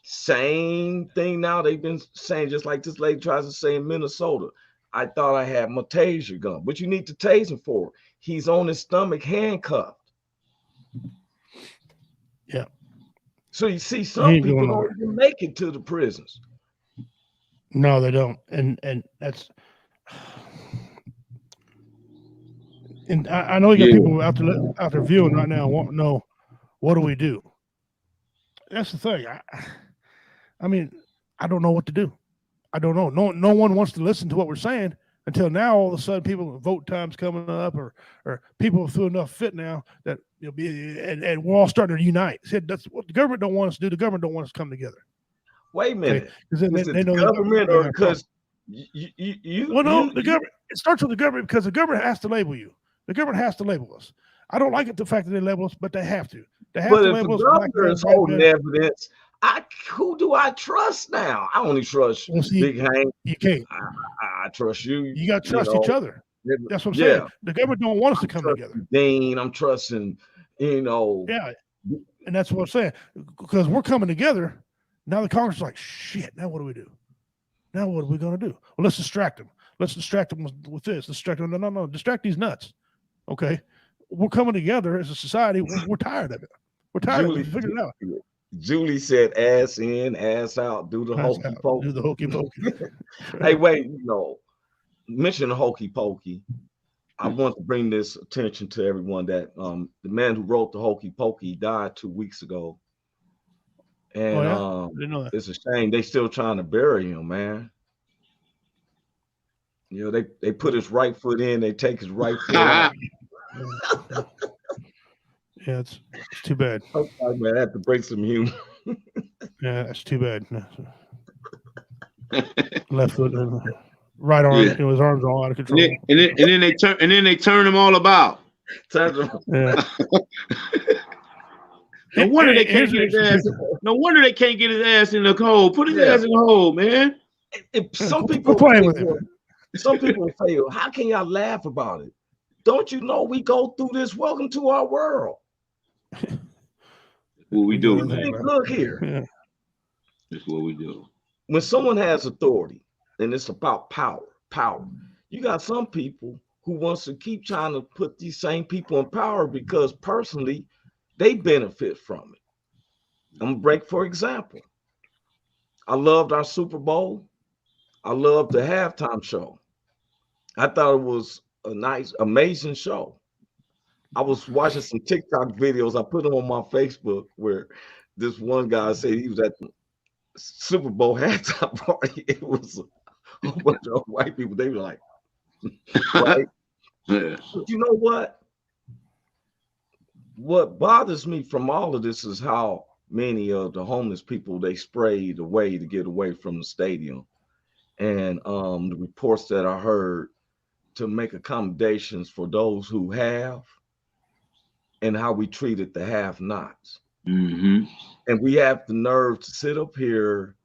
Same thing now they've been saying, just like this lady tries to say in Minnesota. I thought I had my taser gun. What you need to tase him for? He's on his stomach handcuffed. Yeah. So you see, some people don't even make it to the prisons. No, they don't. And that's, and I know you got people out there viewing right now want to know, what do we do? That's the thing. I mean, I don't know what to do. I don't know. No one wants to listen to what we're saying until now. All of a sudden, people vote time's coming up, or people threw enough fit now that you'll be, and we're all starting to unite. Said that's what the government don't want us to do. The government don't want us to come together. Wait a minute. Okay? Is it the government, or because Well, no, the government. It starts with the government because the government has to label you. The government has to label us. I don't like it the fact that they label us, but they have to. They have But to if label the us. governor is holding evidence, who do I trust now? I only trust Big Hank. You can't. I trust you. You got to trust each other. That's what I'm saying. The government don't want us to come together. Dean, I'm trusting, Yeah, and that's what I'm saying. Because we're coming together. Now the Congress is like, shit, now what do we do? Now what are we going to do? Well, let's distract them. Let's distract them with this. Distract them. No. Distract these nuts. Okay. We're coming together as a society. We're tired of it. We're tired of it. Figure it out. Julie said, ass in, ass out, do the hokey pokey. Do the hokey pokey. Hey, wait, mention the hokey pokey. I want to bring this attention to everyone that the man who wrote the hokey pokey died 2 weeks ago. And didn't know that. It's a shame they still trying to bury him, man. They put his right foot in, they take his right foot out. Yeah, it's too bad. I'm sorry, man, I had to break some humor. Yeah, that's too bad. Left foot, right arm. Yeah. His arms are all out of control. And then they turn him all about. Yeah. No wonder they can't get his ass. No wonder they can't get his ass in the hole. Put his ass in the hole, man. Some people playing with him. Some people say, "How can y'all laugh about it? Don't you know we go through this? Welcome to our world." What we do, man. Look here. Yeah. That's what we do. When someone has authority, and it's about power, you got some people who wants to keep trying to put these same people in power because personally they benefit from it. I'm gonna break, for example. I loved our Super Bowl. I loved the halftime show. I thought it was a nice, amazing show. I was watching some TikTok videos. I put them on my Facebook where this one guy said he was at the Super Bowl halftime party. It was a whole bunch of white people. They were like, right? Yeah. But you know what? What bothers me from all of this is how many of the homeless people they sprayed away to get away from the stadium. And the reports that I heard to make accommodations for those who have, and how we treated the have-nots. Mm-hmm. And we have the nerve to sit up here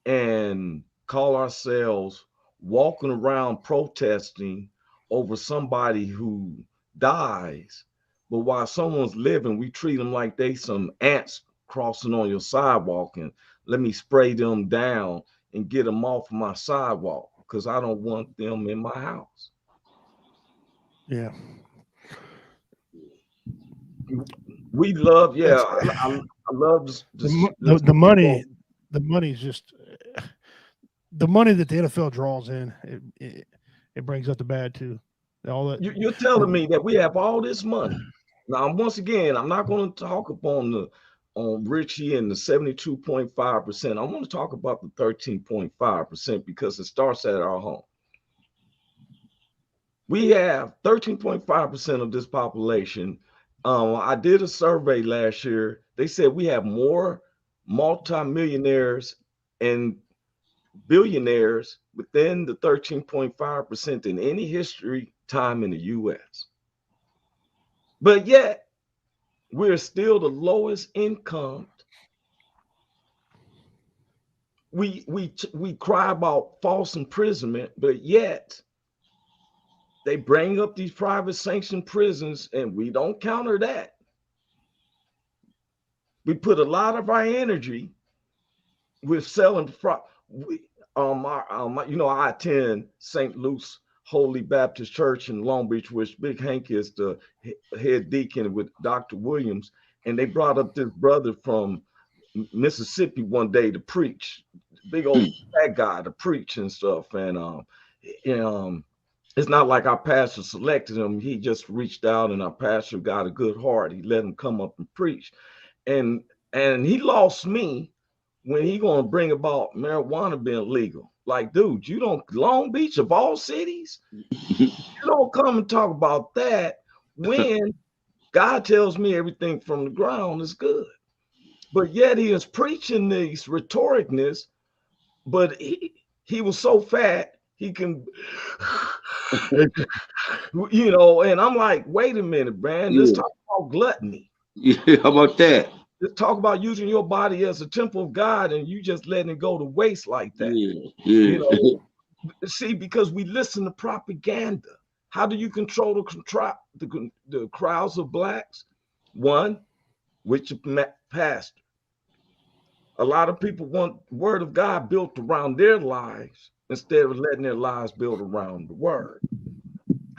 and call ourselves walking around protesting over somebody who dies, but while someone's living, we treat them like they some ants crossing on your sidewalk, and let me spray them down and get them off of my sidewalk because I don't want them in my house. Yeah. We love, I love this, the money. The money's just the money that the NFL draws in. It brings up the bad too. All that you're telling me that we have all this money. Now, once again, I'm not going to talk on Richie and the 72.5%. I want to talk about the 13.5% because it starts at our home. We have 13.5% of this population. I did a survey last year. They said we have more multimillionaires and billionaires within the 13.5% in any history time in the U.S. But yet, we're still the lowest income. We cry about false imprisonment, but yet they bring up these private sanctioned prisons, and we don't counter that. We put a lot of our energy with selling. I attend St. Luke's Holy Baptist Church in Long Beach, which Big Hank is the head deacon with Dr. Williams, and they brought up this brother from Mississippi one day to preach, big old fat guy to preach and stuff, and it's not like our pastor selected him. He just reached out, and our pastor got a good heart. He let him come up and preach. And he lost me when he going to bring about marijuana being legal. Like, dude, you don't, Long Beach of all cities, you don't come and talk about that when God tells me everything from the ground is good. But yet he is preaching these rhetoricness, but he was so fat he can, you know. And I'm like, wait a minute, man. Let's talk about gluttony. Yeah, how about that? Let's talk about using your body as a temple of God, and you just letting it go to waste like that. Yeah, You yeah. know, see, because we listen to propaganda. How do you control the crowds of blacks? One, which pastor. A lot of people want the word of God built around their lives instead of letting their lives build around the word.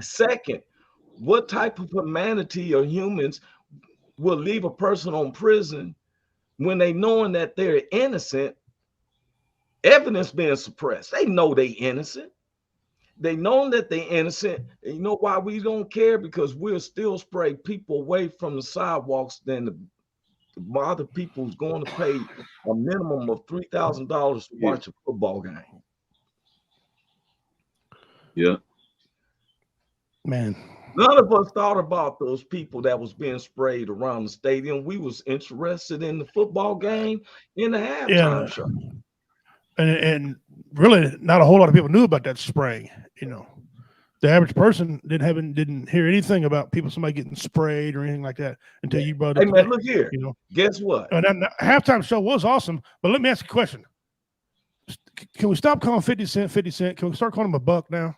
Second, what type of humanity or humans will leave a person on prison when they knowing that they're innocent, evidence being suppressed? They know they innocent. They know that they're innocent. And you know why we don't care? Because we'll still spray people away from the sidewalks than the other people who's going to pay a minimum of $3,000 to watch a football game. Yeah. Man. None of us thought about those people that was being sprayed around the stadium. We was interested in the football game in the halftime show. And really not a whole lot of people knew about that spraying, you know. The average person didn't hear anything about somebody getting sprayed or anything like that until you brought it up. Hey man, look here. You know, guess what? And that halftime show was awesome, but let me ask you a question. Can we stop calling 50 Cent 50 Cent? Can we start calling him a buck now?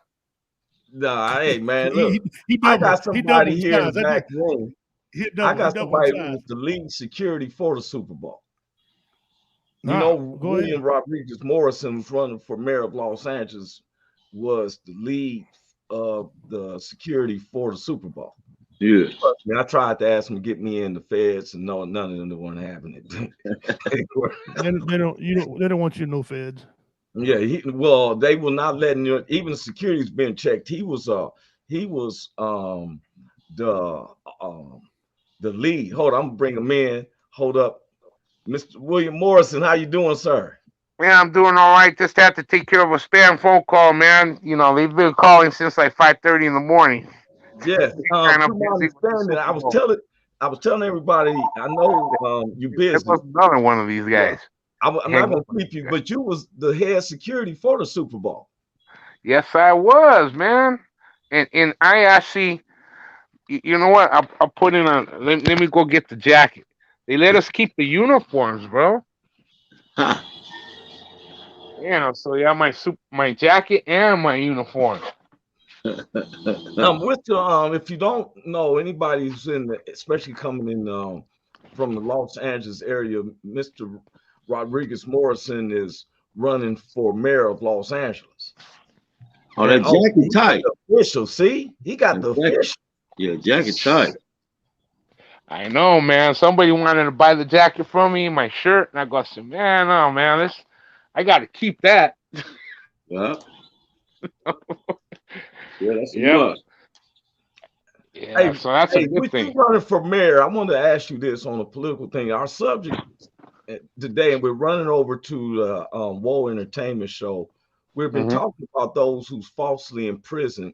Nah, hey man, look. He I got somebody here in the back room. I got somebody who was the lead security for the Super Bowl. You know, William Rodriguez Morrison was running for mayor of Los Angeles, was the lead of the security for the Super Bowl. Yeah. I tried to ask him to get me in the feds, and no, none of them weren't having it. they don't want you to know feds. Yeah, they will not letting you. Even the security's been checked. He was the lead. Hold on, I'm gonna bring him in. Hold up, Mr. William Morrison. How you doing, sir? Man, I'm doing all right. Just have to take care of a spam phone call, man. You know, they've been calling since like 5:30 in the morning. Yes. I was telling everybody. I know you busy. There was another one of these guys. Yeah. I'm not gonna keep you, but you was the head security for the Super Bowl. Yes, I was, man. And I actually, you know what? I'll put in let me go get the jacket. They let us keep the uniforms, bro. Huh. You know, so yeah, my jacket and my uniform. With if you don't know, anybody who's especially coming in from the Los Angeles area, Mr. Rodriguez Morrison is running for mayor of Los Angeles. Oh, that jacket tight. Official, see, he got the official. Yeah, jacket tight. I know, man. Somebody wanted to buy the jacket from me, my shirt, and I go, man, no, man, I got to keep that. Yeah. Yeah, that's a must. Yeah, so that's a good thing. You running for mayor, I want to ask you this on a political thing. Our subject today, and we're running over to the Woe Entertainment Show. We've been talking about those who's falsely imprisoned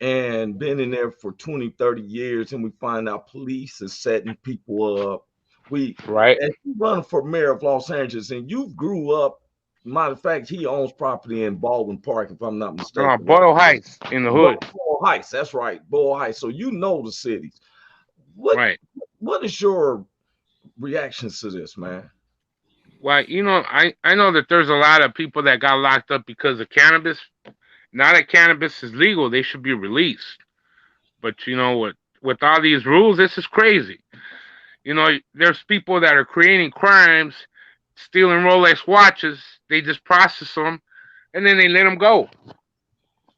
and been in there for 20, 30 years, and we find out police is setting people up. And you running for mayor of Los Angeles, and you grew up. Matter of fact, he owns property in Baldwin Park, if I'm not mistaken. Boyle Heights in the hood. Boyle Heights, that's right. Boyle Heights. So you know the cities. What is your reactions to this, man? Well, you know, I know that there's a lot of people that got locked up because of cannabis. Now that cannabis is legal, they should be released. But you know, with all these rules, this is crazy. You know, there's people that are creating crimes, stealing Rolex watches. They just process them, and then they let them go.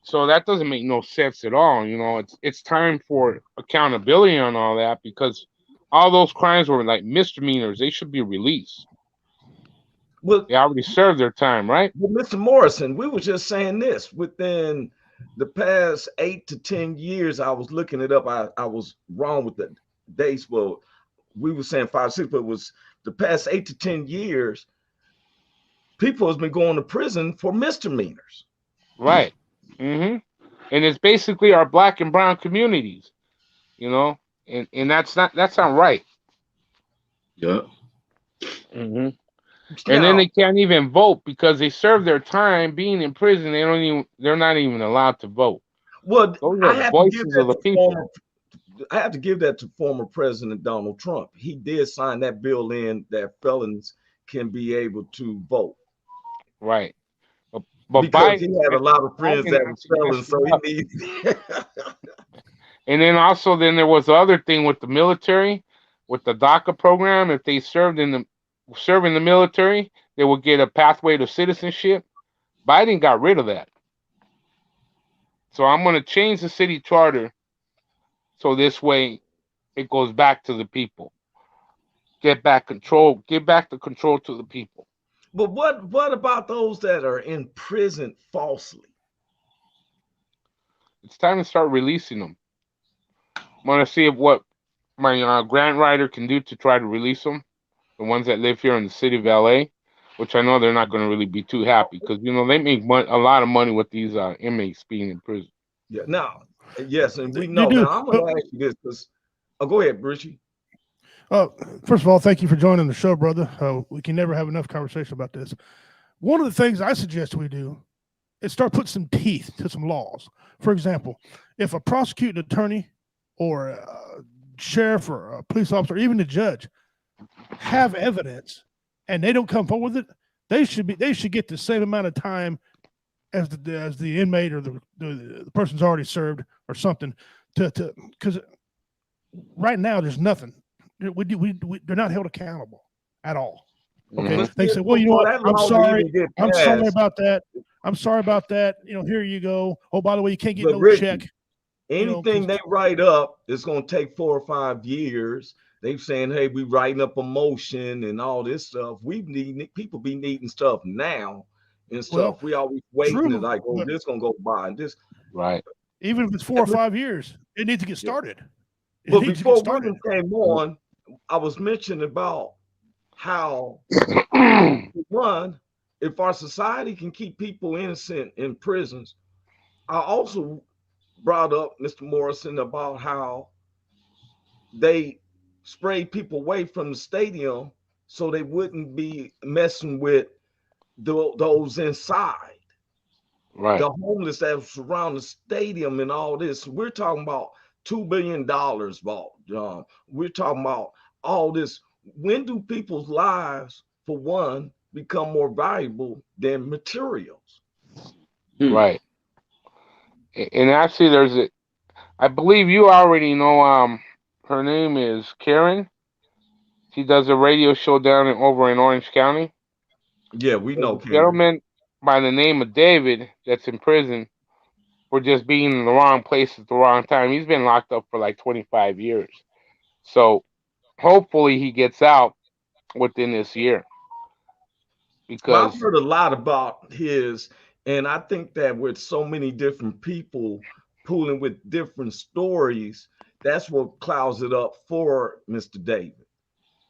So that doesn't make no sense at all. You know, it's time for accountability on all that, because all those crimes were like misdemeanors. They should be released. Well, they already served their time, right? Well, Mr. Morrison, we were just saying this. Within the past 8 to 10 years, I was looking it up. I was wrong with the dates. Well, we were saying 5, 6, but it was the past 8 to 10 years. People has been going to prison for misdemeanors. Right. And it's basically our black and brown communities, you know, and that's not right. Yeah. And then Now, they can't even vote because they serve their time being in prison. They're not even allowed to vote. well, Those I are have to give voices of that the to people. I have to give that to former President Donald Trump. He did sign that bill in that felons can be able to vote Right. But because he Biden, had a lot of friends Biden that was actually felons, messed so it up. he needs. And then also then there was the other thing with the military, with the DACA program. If they serve in the military, they would get a pathway to citizenship. Biden got rid of that. So I'm going to change the city charter so this way it goes back to the people. Get back the control to the people. But what about those that are in prison falsely? It's time to start releasing them. I want to see what my grant writer can do to try to release them. The ones that live here in the city of LA, which I know they're not going to really be too happy because they make a lot of money with these inmates being in prison. Yeah. Now, yes, and we They know. do. Now I'm going to ask you this because, go ahead, Richie. First of all, thank you for joining the show, brother. We can never have enough conversation about this. One of the things I suggest we do is start putting some teeth to some laws. For example, if a prosecuting attorney or a sheriff or a police officer, or even a judge, have evidence and they don't come forward with it, they should get the same amount of time as the inmate or the person's already served or something. Because right now there's nothing. They're not held accountable at all. Okay, Mhm. they say, well, you know what? I'm sorry about that. I'm sorry about that. Here you go. Oh, by the way, you can't get But no Richie, check. anything they write up is going to take 4 or 5 years. They're saying, hey, we writing up a motion and all this stuff. People be needing stuff now and stuff. Well, We always waiting true, and like, oh, but this going to go by and this. Right. even if it's 4 or 5 years, it needs to get started. It But needs to before get started. William came on, I was mentioning about how, one, if our society can keep people innocent in prisons, I also brought up, Mr. Morrison, about how they sprayed people away from the stadium so they wouldn't be messing with those inside, Right. the homeless that surround the stadium and all this. We're talking about $2 billion vault. We're talking about all this. When do people's lives, for one, become more valuable than materials? Right. And actually, I believe you already know. Her name is Karen. She does a radio show over in Orange County. Yeah, we know, There's a gentleman by the name of David that's in prison for just being in the wrong place at the wrong time. He's been locked up for like 25 years. So hopefully he gets out within this year. Well, I've Because heard a lot about his, and I think that with so many different people pulling with different stories, that's what clouds it up for Mr. David.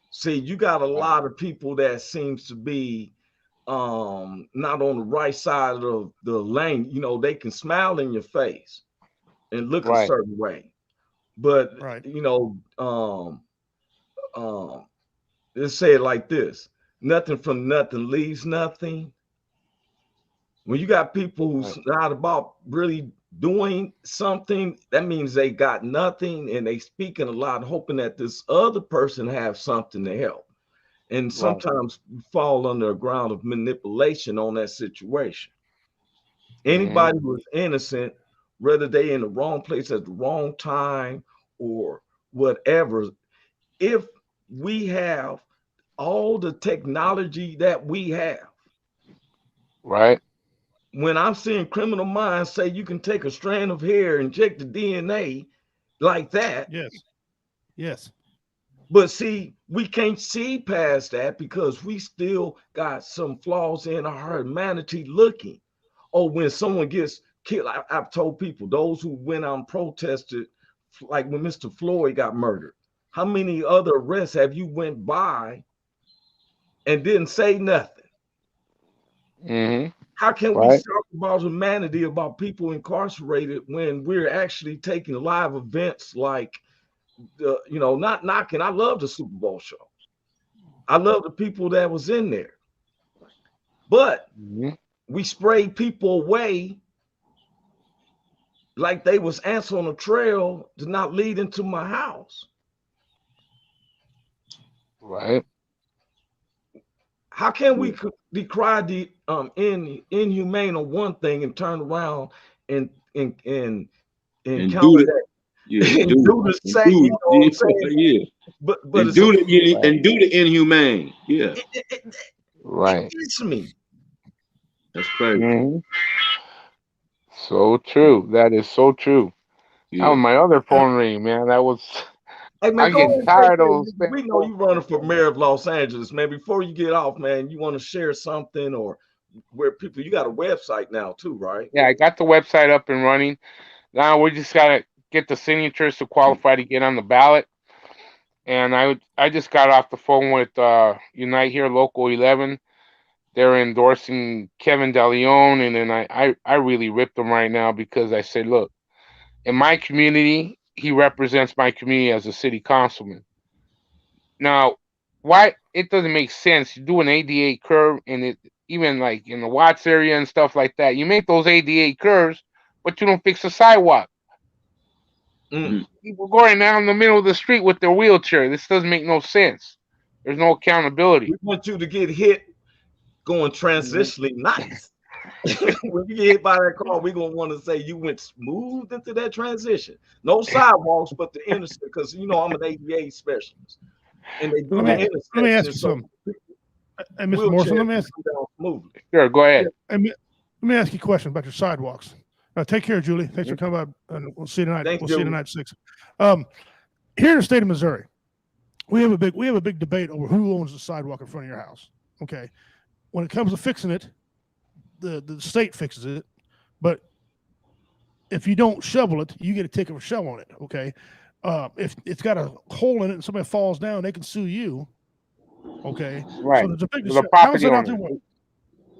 See, you got a lot of people that seems to be not on the right side of the lane. They can smile in your face and look a right, certain way, but Right. let's say it like this: nothing from nothing leaves nothing. When you got people who's not about really doing something, that means they got nothing and they speaking a lot, hoping that this other person have something to help. And sometimes you fall under a ground of manipulation on that situation. Anybody who's innocent, whether they in the wrong place at the wrong time or whatever, if we have all the technology that we have, right, when I'm seeing criminal minds say you can take a strand of hair and check the DNA like that. Yes. But see, we can't see past that because we still got some flaws in our humanity looking. Or when someone gets killed, I've told people, those who went out and protested, like when Mr. Floyd got murdered, how many other arrests have you went by and didn't say nothing? How can we talk about humanity, about people incarcerated, when we're actually taking live events like, not knocking. I love the Super Bowl show. I love the people that was in there. But Mhm. we sprayed people away like they was ants on a trail to not lead into my house. Right. How can we decry the inhumane on one thing and turn around and and and and And counter do the that yeah, and do the and same? You know what I'm saying? yeah, But and it's a do Right. and do the inhumane. Yeah, it Right. gets me. that's crazy. Hmm. So true. That is so true. That Yeah. was my other phone ring, man. That was. Hey man, I go get ahead and take tired of care. those things. We know you running for mayor of Los Angeles, man. Before you get off, man, you want to share something or where people you got a website now too, right? Yeah, I got the website up and running. Now we just gotta get the signatures to qualify to get on the ballot. And I just got off the phone with Unite Here Local 11. They're endorsing Kevin DeLeon, and then I really ripped them right now because I said, look, in my community, he represents my community as a city councilman. Now, why it doesn't make sense? You do an ADA curve, and it even like in the Watts area and stuff like that. You make those ADA curves, but you don't fix the sidewalk. Mm. People going down the middle of the street with their wheelchair. This doesn't make no sense. There's no accountability. We want you to get hit going Mhm. transitionally nice. When you get hit by that car, we're gonna want to say you went smooth into that transition. No sidewalks, but the intersection, because you know I'm an ADA specialist, and they do Let the me Right. let me ask intersection you so something. Hey, Mr. Morrison, wheelchairs let me can ask come down smoothly. Sure, go ahead. let me ask you a question about your sidewalks. Take care, Julie. Thanks for coming by, and we'll see you tonight. Thanks, We'll see you Joe. tonight at 6. Here in the state of Missouri, we have a big debate over who owns the sidewalk in front of your house. Okay, when it comes to fixing it, the state fixes it, but if you don't shovel it, you get a ticket for shoveling it. Okay, if it's got a hole in it and somebody falls down, they can sue you. Okay, so Right. there's a big For the how's property it out there? owner.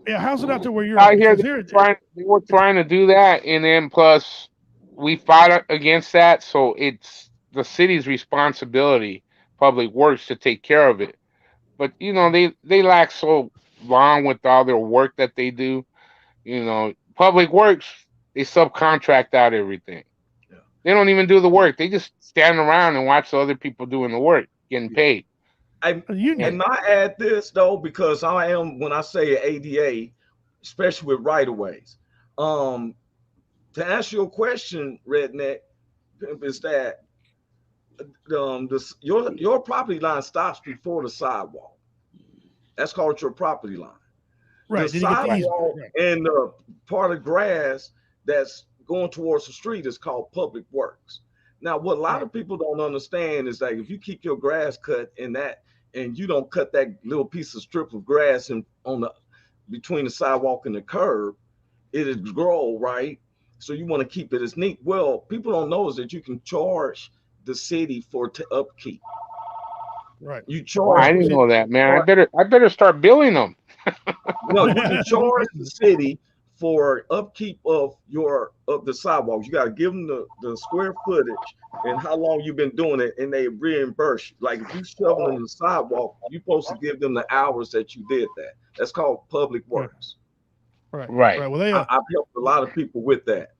Yeah, how's it out there where you're Out at? here Because here, they were trying to do that, and then plus we fought against that, so it's the city's responsibility, public works, to take care of it. But they lack so long with all their work that they do. Public works, they subcontract out everything. Yeah. They don't even do the work. They just stand around and watch the other people doing the work, getting Yeah. paid. I the union. and I add this though because I am when I say ADA, especially with right of ways. Um, to answer your question, Redneck, is that your property line stops before the sidewalk. That's called your property line. The Right. Then you get the Right. easement. sidewalk Right. and the part of grass that's going towards the street is called public works. Now, what a lot Right. of people don't understand is that if you keep your grass cut in that and you don't cut that little piece of strip of grass in, on the between the sidewalk and the curb, it'll grow, right? So you want to keep it as neat. Well, people don't know is that you can charge the city for upkeep. Right. You Wow, charge I the didn't city. know that, man. I better start billing them. No, you can charge the city for upkeep of the sidewalks. You got to give them the square footage and how long you've been doing it, and they reimburse you. Like if you shoveling the sidewalk, you're supposed to give them the hours that you did that. That's called public Right. works. Right. Right. Right. Well, they I've helped a lot of people with that.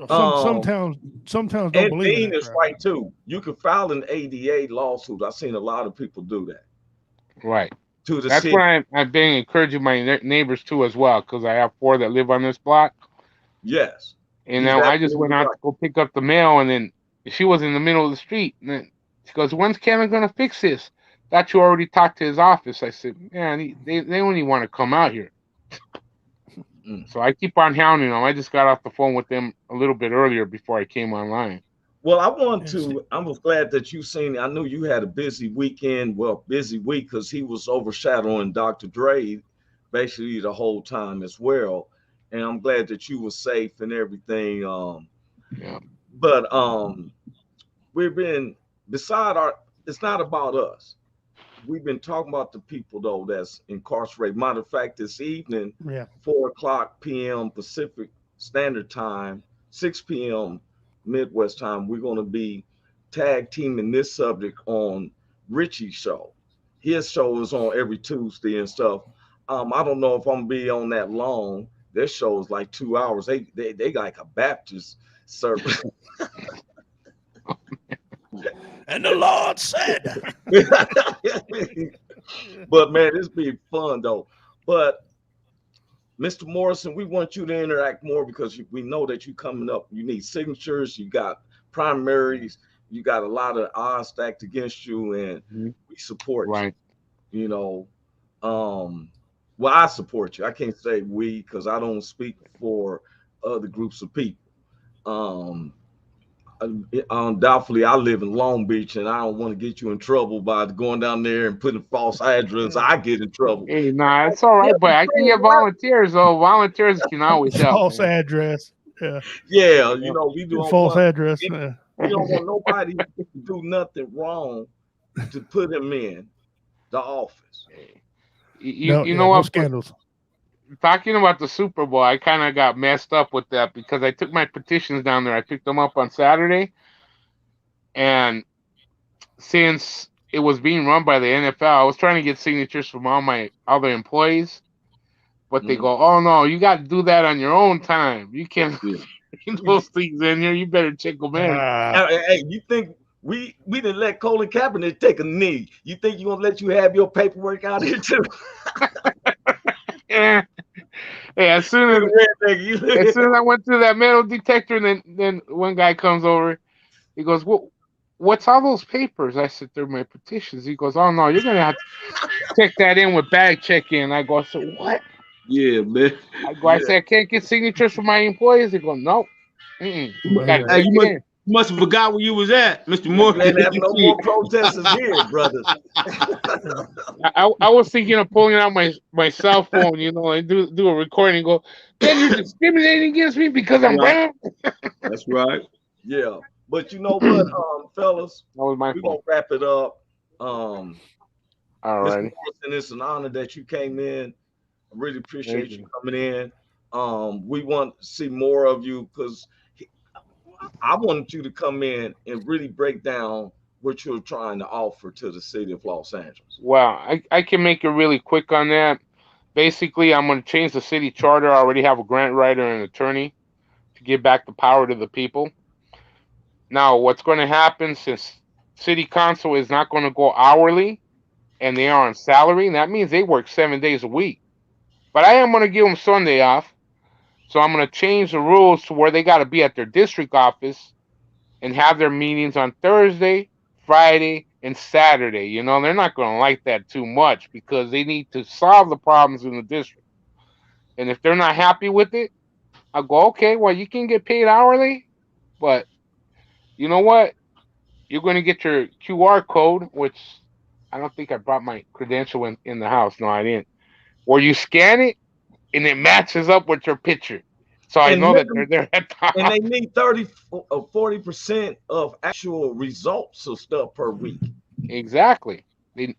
some Um, towns don't and believe in Dean that is crap. right too. You can file an ADA lawsuit. I've seen a lot of people do that Right. to the That's what city. I've been encouraging my neighbors too as well, because I have 4 that live on this block. Yes, And he's now I just went absolutely out right. to go pick up the mail, and then she was in the middle of the street. And then she goes, "When's Kevin gonna fix this? Thought you already talked to his office." I said, "Man, they only want to come out here." Mm. So I keep on hounding them. I just got off the phone with them a little bit earlier before I came online. Well, I want And to. I was glad that you seen. I knew you had a busy weekend. Well, busy week because he was overshadowing Dr. Dre basically the whole time as well. And I'm glad that you were safe and everything. Yeah. But we've been beside our. It's not about us. We've been talking about the people though that's incarcerated. Matter of fact, this evening, yeah. 4 o'clock p.m. Pacific Standard Time, 6 p.m. Midwest time, we're going to be tag teaming this subject on Richie's show. His show is on every Tuesday and stuff. I don't know if I'm gonna be on that long. Their show is like 2 hours. They got like a Baptist service. And the Lord said, But man, it's been fun though. But Mr. Morrison, we want you to interact more because we know that you coming up. You need signatures. You got primaries. You got a lot of odds stacked against you, and we support you. Right. You know, well, I support you. I can't say we because I don't speak for other groups of people. Um, Undoubtedly, I live in Long Beach, and I don't want to get you in trouble by going down there and putting false address. I get in trouble. Hey, nah, it's all right, but I can get volunteers though. Volunteers can always help. false Man. address. Yeah. Yeah, you know, we do False address. we don't want nobody to do nothing wrong to put him in the office. You know no what? Scandals. Talking about the Super Bowl, I kind of got messed up with that because I took my petitions down there. I picked them up on Saturday, and since it was being run by the NFL, I was trying to get signatures from all my other employees, but they go, "Oh no, you got to do that on your own time. You can't leave those things in here. You better check them in." Hey, you think we didn't let Colin Kaepernick take a knee? You think you gonna let you have your paperwork out here too? Yeah. Hey, as soon as I went through that metal detector, and then one guy comes over, he goes, "What's all those papers?" I said, "They're my petitions." He goes, "Oh no, you're gonna have to check that in with bag check-in." I go, "So what?" Yeah, man. I said, "I can't get signatures from my employees." They go, "Nope. You gotta check it in." You must have forgot where you was at, Mr. Moore. Can't have no more protesters here, brothers. I was thinking of pulling out my cell phone, and do a recording and go, "Man, you're discriminating against me because I'm brown." That's right. Yeah. But you know what, fellas? That was my We're fault. gonna wrap it up. All Mr. right. Morrison, it's an honor that you came in. I really appreciate you coming in. We want to see more of you because I wanted you to come in and really break down what you're trying to offer to the city of Los Angeles. Well, I can make it really quick on that. Basically, I'm going to change the city charter. I already have a grant writer and an attorney to give back the power to the people. Now, what's going to happen since city council is not going to go hourly and they are on salary, that means they work 7 days a week. But I am going to give them Sunday off. So I'm going to change the rules to where they got to be at their district office and have their meetings on Thursday, Friday, and Saturday. They're not going to like that too much because they need to solve the problems in the district. And if they're not happy with it, I'll go, "Okay, well, you can get paid hourly, but you know what? You're going to get your QR code," which I don't think I brought my credential in the house. No, I didn't. Where you scan it and it matches up with your picture. So I know that they're there at the and they need 30 or 40% of actual results of stuff per week. Exactly.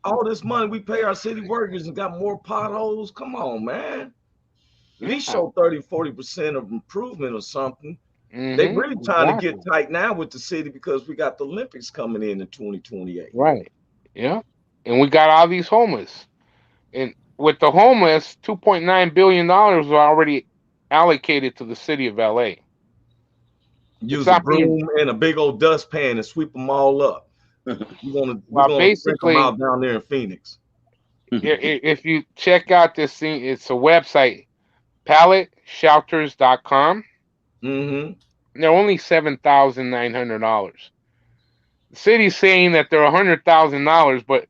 All this money we pay our city workers and got more potholes. Come on, man. At least show 30-40% of improvement or something. They really trying to get tight now with the city because we got the Olympics coming in 2028. Right. Yeah. And we got all these homeless. And with the homeless, $2.9 billion are already allocated to the city of LA. Use a broom and a big old dustpan and sweep them all up. We're gonna basically them out down there in Phoenix. If you check out this thing, it's a website, palletshelters.com. They're only $7,900. The city's saying that they're $100,000, but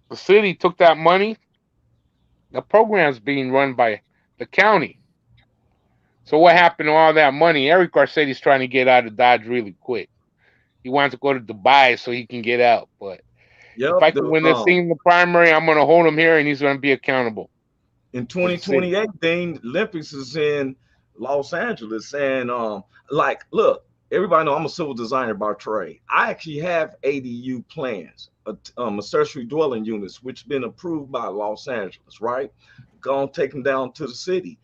the city took that money. The program's being run by the county. So what happened to all that money? Eric Garcetti's trying to get out of Dodge really quick. He wants to go to Dubai so he can get out. But if I can win this thing in the primary, I'm going to hold him here, and he's going to be accountable. In 2028, the Olympics is in Los Angeles, and look, everybody know I'm a civil designer by trade. I actually have ADU plans, accessory dwelling units, which have been approved by Los Angeles. Right, go and take them down to the city.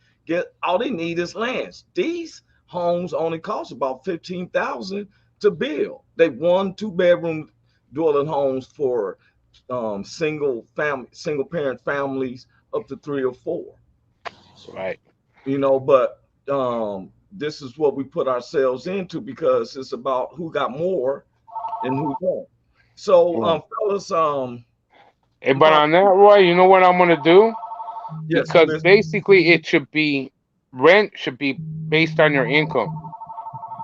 All they need is lands. These homes only cost about $15,000 to build. They 1-2 bedroom dwelling homes for single parent families up to 3 or 4. Right. You know, but this is what we put ourselves into because it's about who got more and who don't. So, fellas, Hey, but on that, Roy, you know what I'm gonna do? yes, Because basically, it should be rent should be based on your income.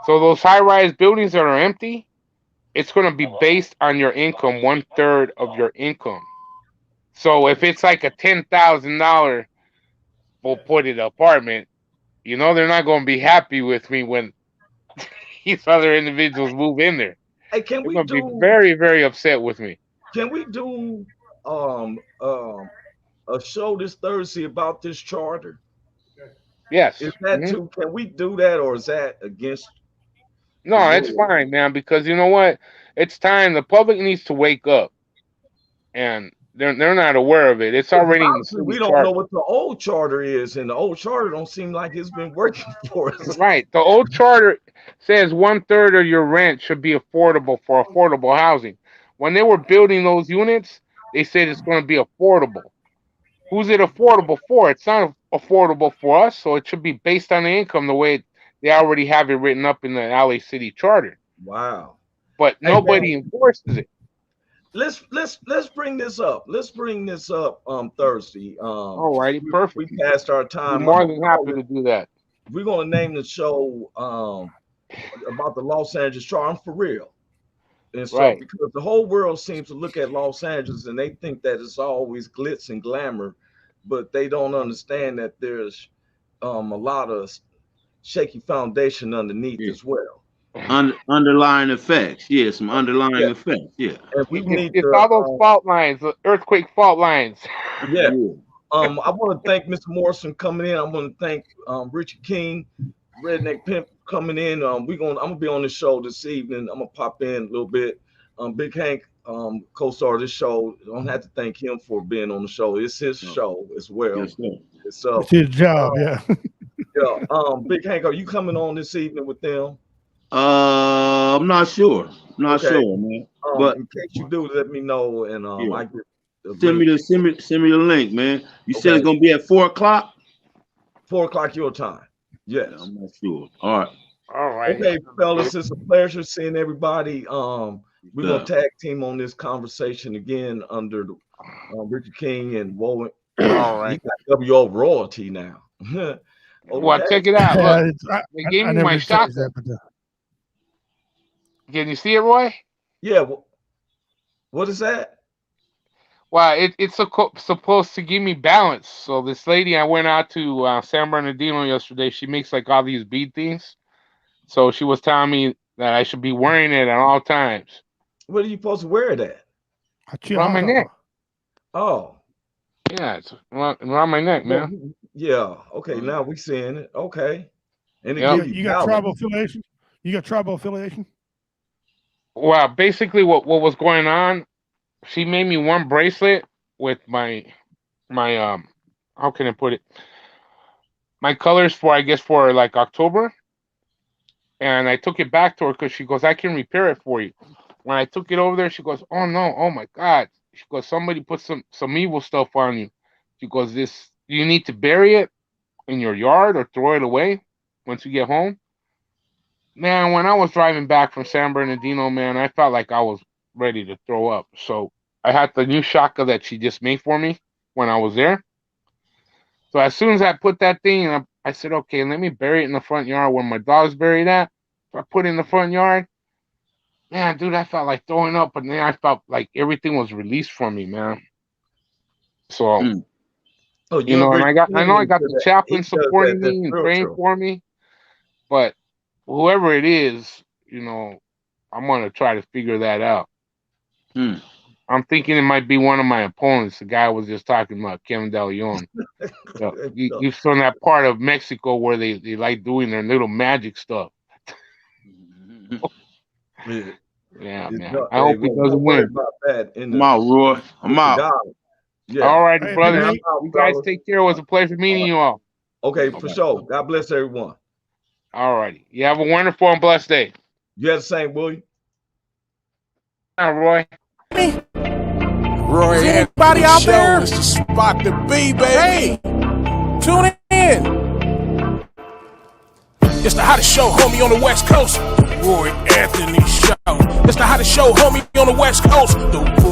So those high-rise buildings that are empty, it's gonna be based on your income, 1/3 of your income. So if it's like a $10,000, we'll put it apartment. You know, they're not gonna be happy with me when these other individuals move in there. hey, They're gonna be very, very upset with me. can we do a show this Thursday about this charter? Yes. Is that too? Can we do that, or is that against? No, it's fine, man, because you know what? It's time. The public needs to wake up, and they're not aware of it. It's already in the city we don't charter. know what the old charter is, and the old charter don't seem like it's been working for us. Right. The old charter says 1/3 of your rent should be affordable for affordable housing. When they were building those units, they said it's going to be affordable. Who's it affordable for? It's not affordable for us, so it should be based on the income the way they already have it written up in the LA City Charter. Wow. But nobody enforces it. Let's bring this up. Let's bring this up Thursday. All righty, perfect. We passed our time. I'm more than happy to do that. We're gonna name the show about the Los Angeles Charter. I'm for real. And so Right. because the whole world seems to look at Los Angeles and they think that it's always glitz and glamour, but they don't understand that there's a lot of shaky foundation underneath as well. Underlying effects, some underlying effects, And we need it's all those fault lines, the earthquake fault lines. Yeah. I want to thank Mr. Morrison coming in. I want to thank Richard King, Redneck Pimp coming in. I'm gonna be on the show this evening. I'm gonna pop in a little bit. Big Hank, co-star of this show. I don't have to thank him for being on the show. It's his show as well. Yes, it's his job, yeah. Big Hank, are you coming on this evening with them? I'm not sure. Not sure, man. But in case you do, let me know, and I get send me the link, man. You said it's gonna be at 4:00. 4:00 your time. Yes. Yeah, I'm not sure. All right. Okay, fellas, it's a pleasure seeing everybody. We're gonna tag team on this conversation again under Richard King and Woven. All right. WO royalty now. Well, check it out. Look, they gave me my shotgun. Can you see it, Roy? Yeah. What is that? Well, it's supposed to give me balance. So this lady, I went out to San Bernardino yesterday. She makes like all these bead things. So she was telling me that I should be wearing it at all times. What are you supposed to wear it at? Around my neck. Oh. Yeah, it's around my neck, man. Yeah. Okay. Now we seeing it. Okay. And you got tribal affiliation? You got tribal affiliation? Well, basically, what was going on? She made me one bracelet with my how can I put it? My colors for like October, and I took it back to her because she goes, I can repair it for you. When I took it over there, she goes, oh no, oh my God. She goes, somebody put some evil stuff on you. She goes, you need to bury it in your yard or throw it away once you get home. Man, when I was driving back from San Bernardino, man, I felt like I was ready to throw up. So I had the new shaka that she just made for me when I was there. So as soon as I put that thing in, I said, okay, let me bury it in the front yard where my dog's buried at. So I put it in the front yard. Man, dude, I felt like throwing up, but then I felt like everything was released from me, man. So, and I know I got the chaplain supporting me and praying for me, but whoever it is, I'm gonna try to figure that out. I'm thinking it might be one of my opponents. The guy I was just talking about, Kevin De Leon. You've seen that part of Mexico where they like doing their little magic stuff. Yeah, man. I hope he doesn't win. I'm out, Roy. I'm out. Yeah. All right, brothers. You guys take care. It was a pleasure meeting you all. Okay, for sure. God bless everyone. All righty. You have a wonderful and blessed day. You have the same, William. Roy. Roy Is anybody Anthony out Show there? is the spot to be, baby. Hey, tune in. It's the hottest show, homie, on the West Coast. The Roy Anthony Show. It's the hottest show, homie, on the West Coast. The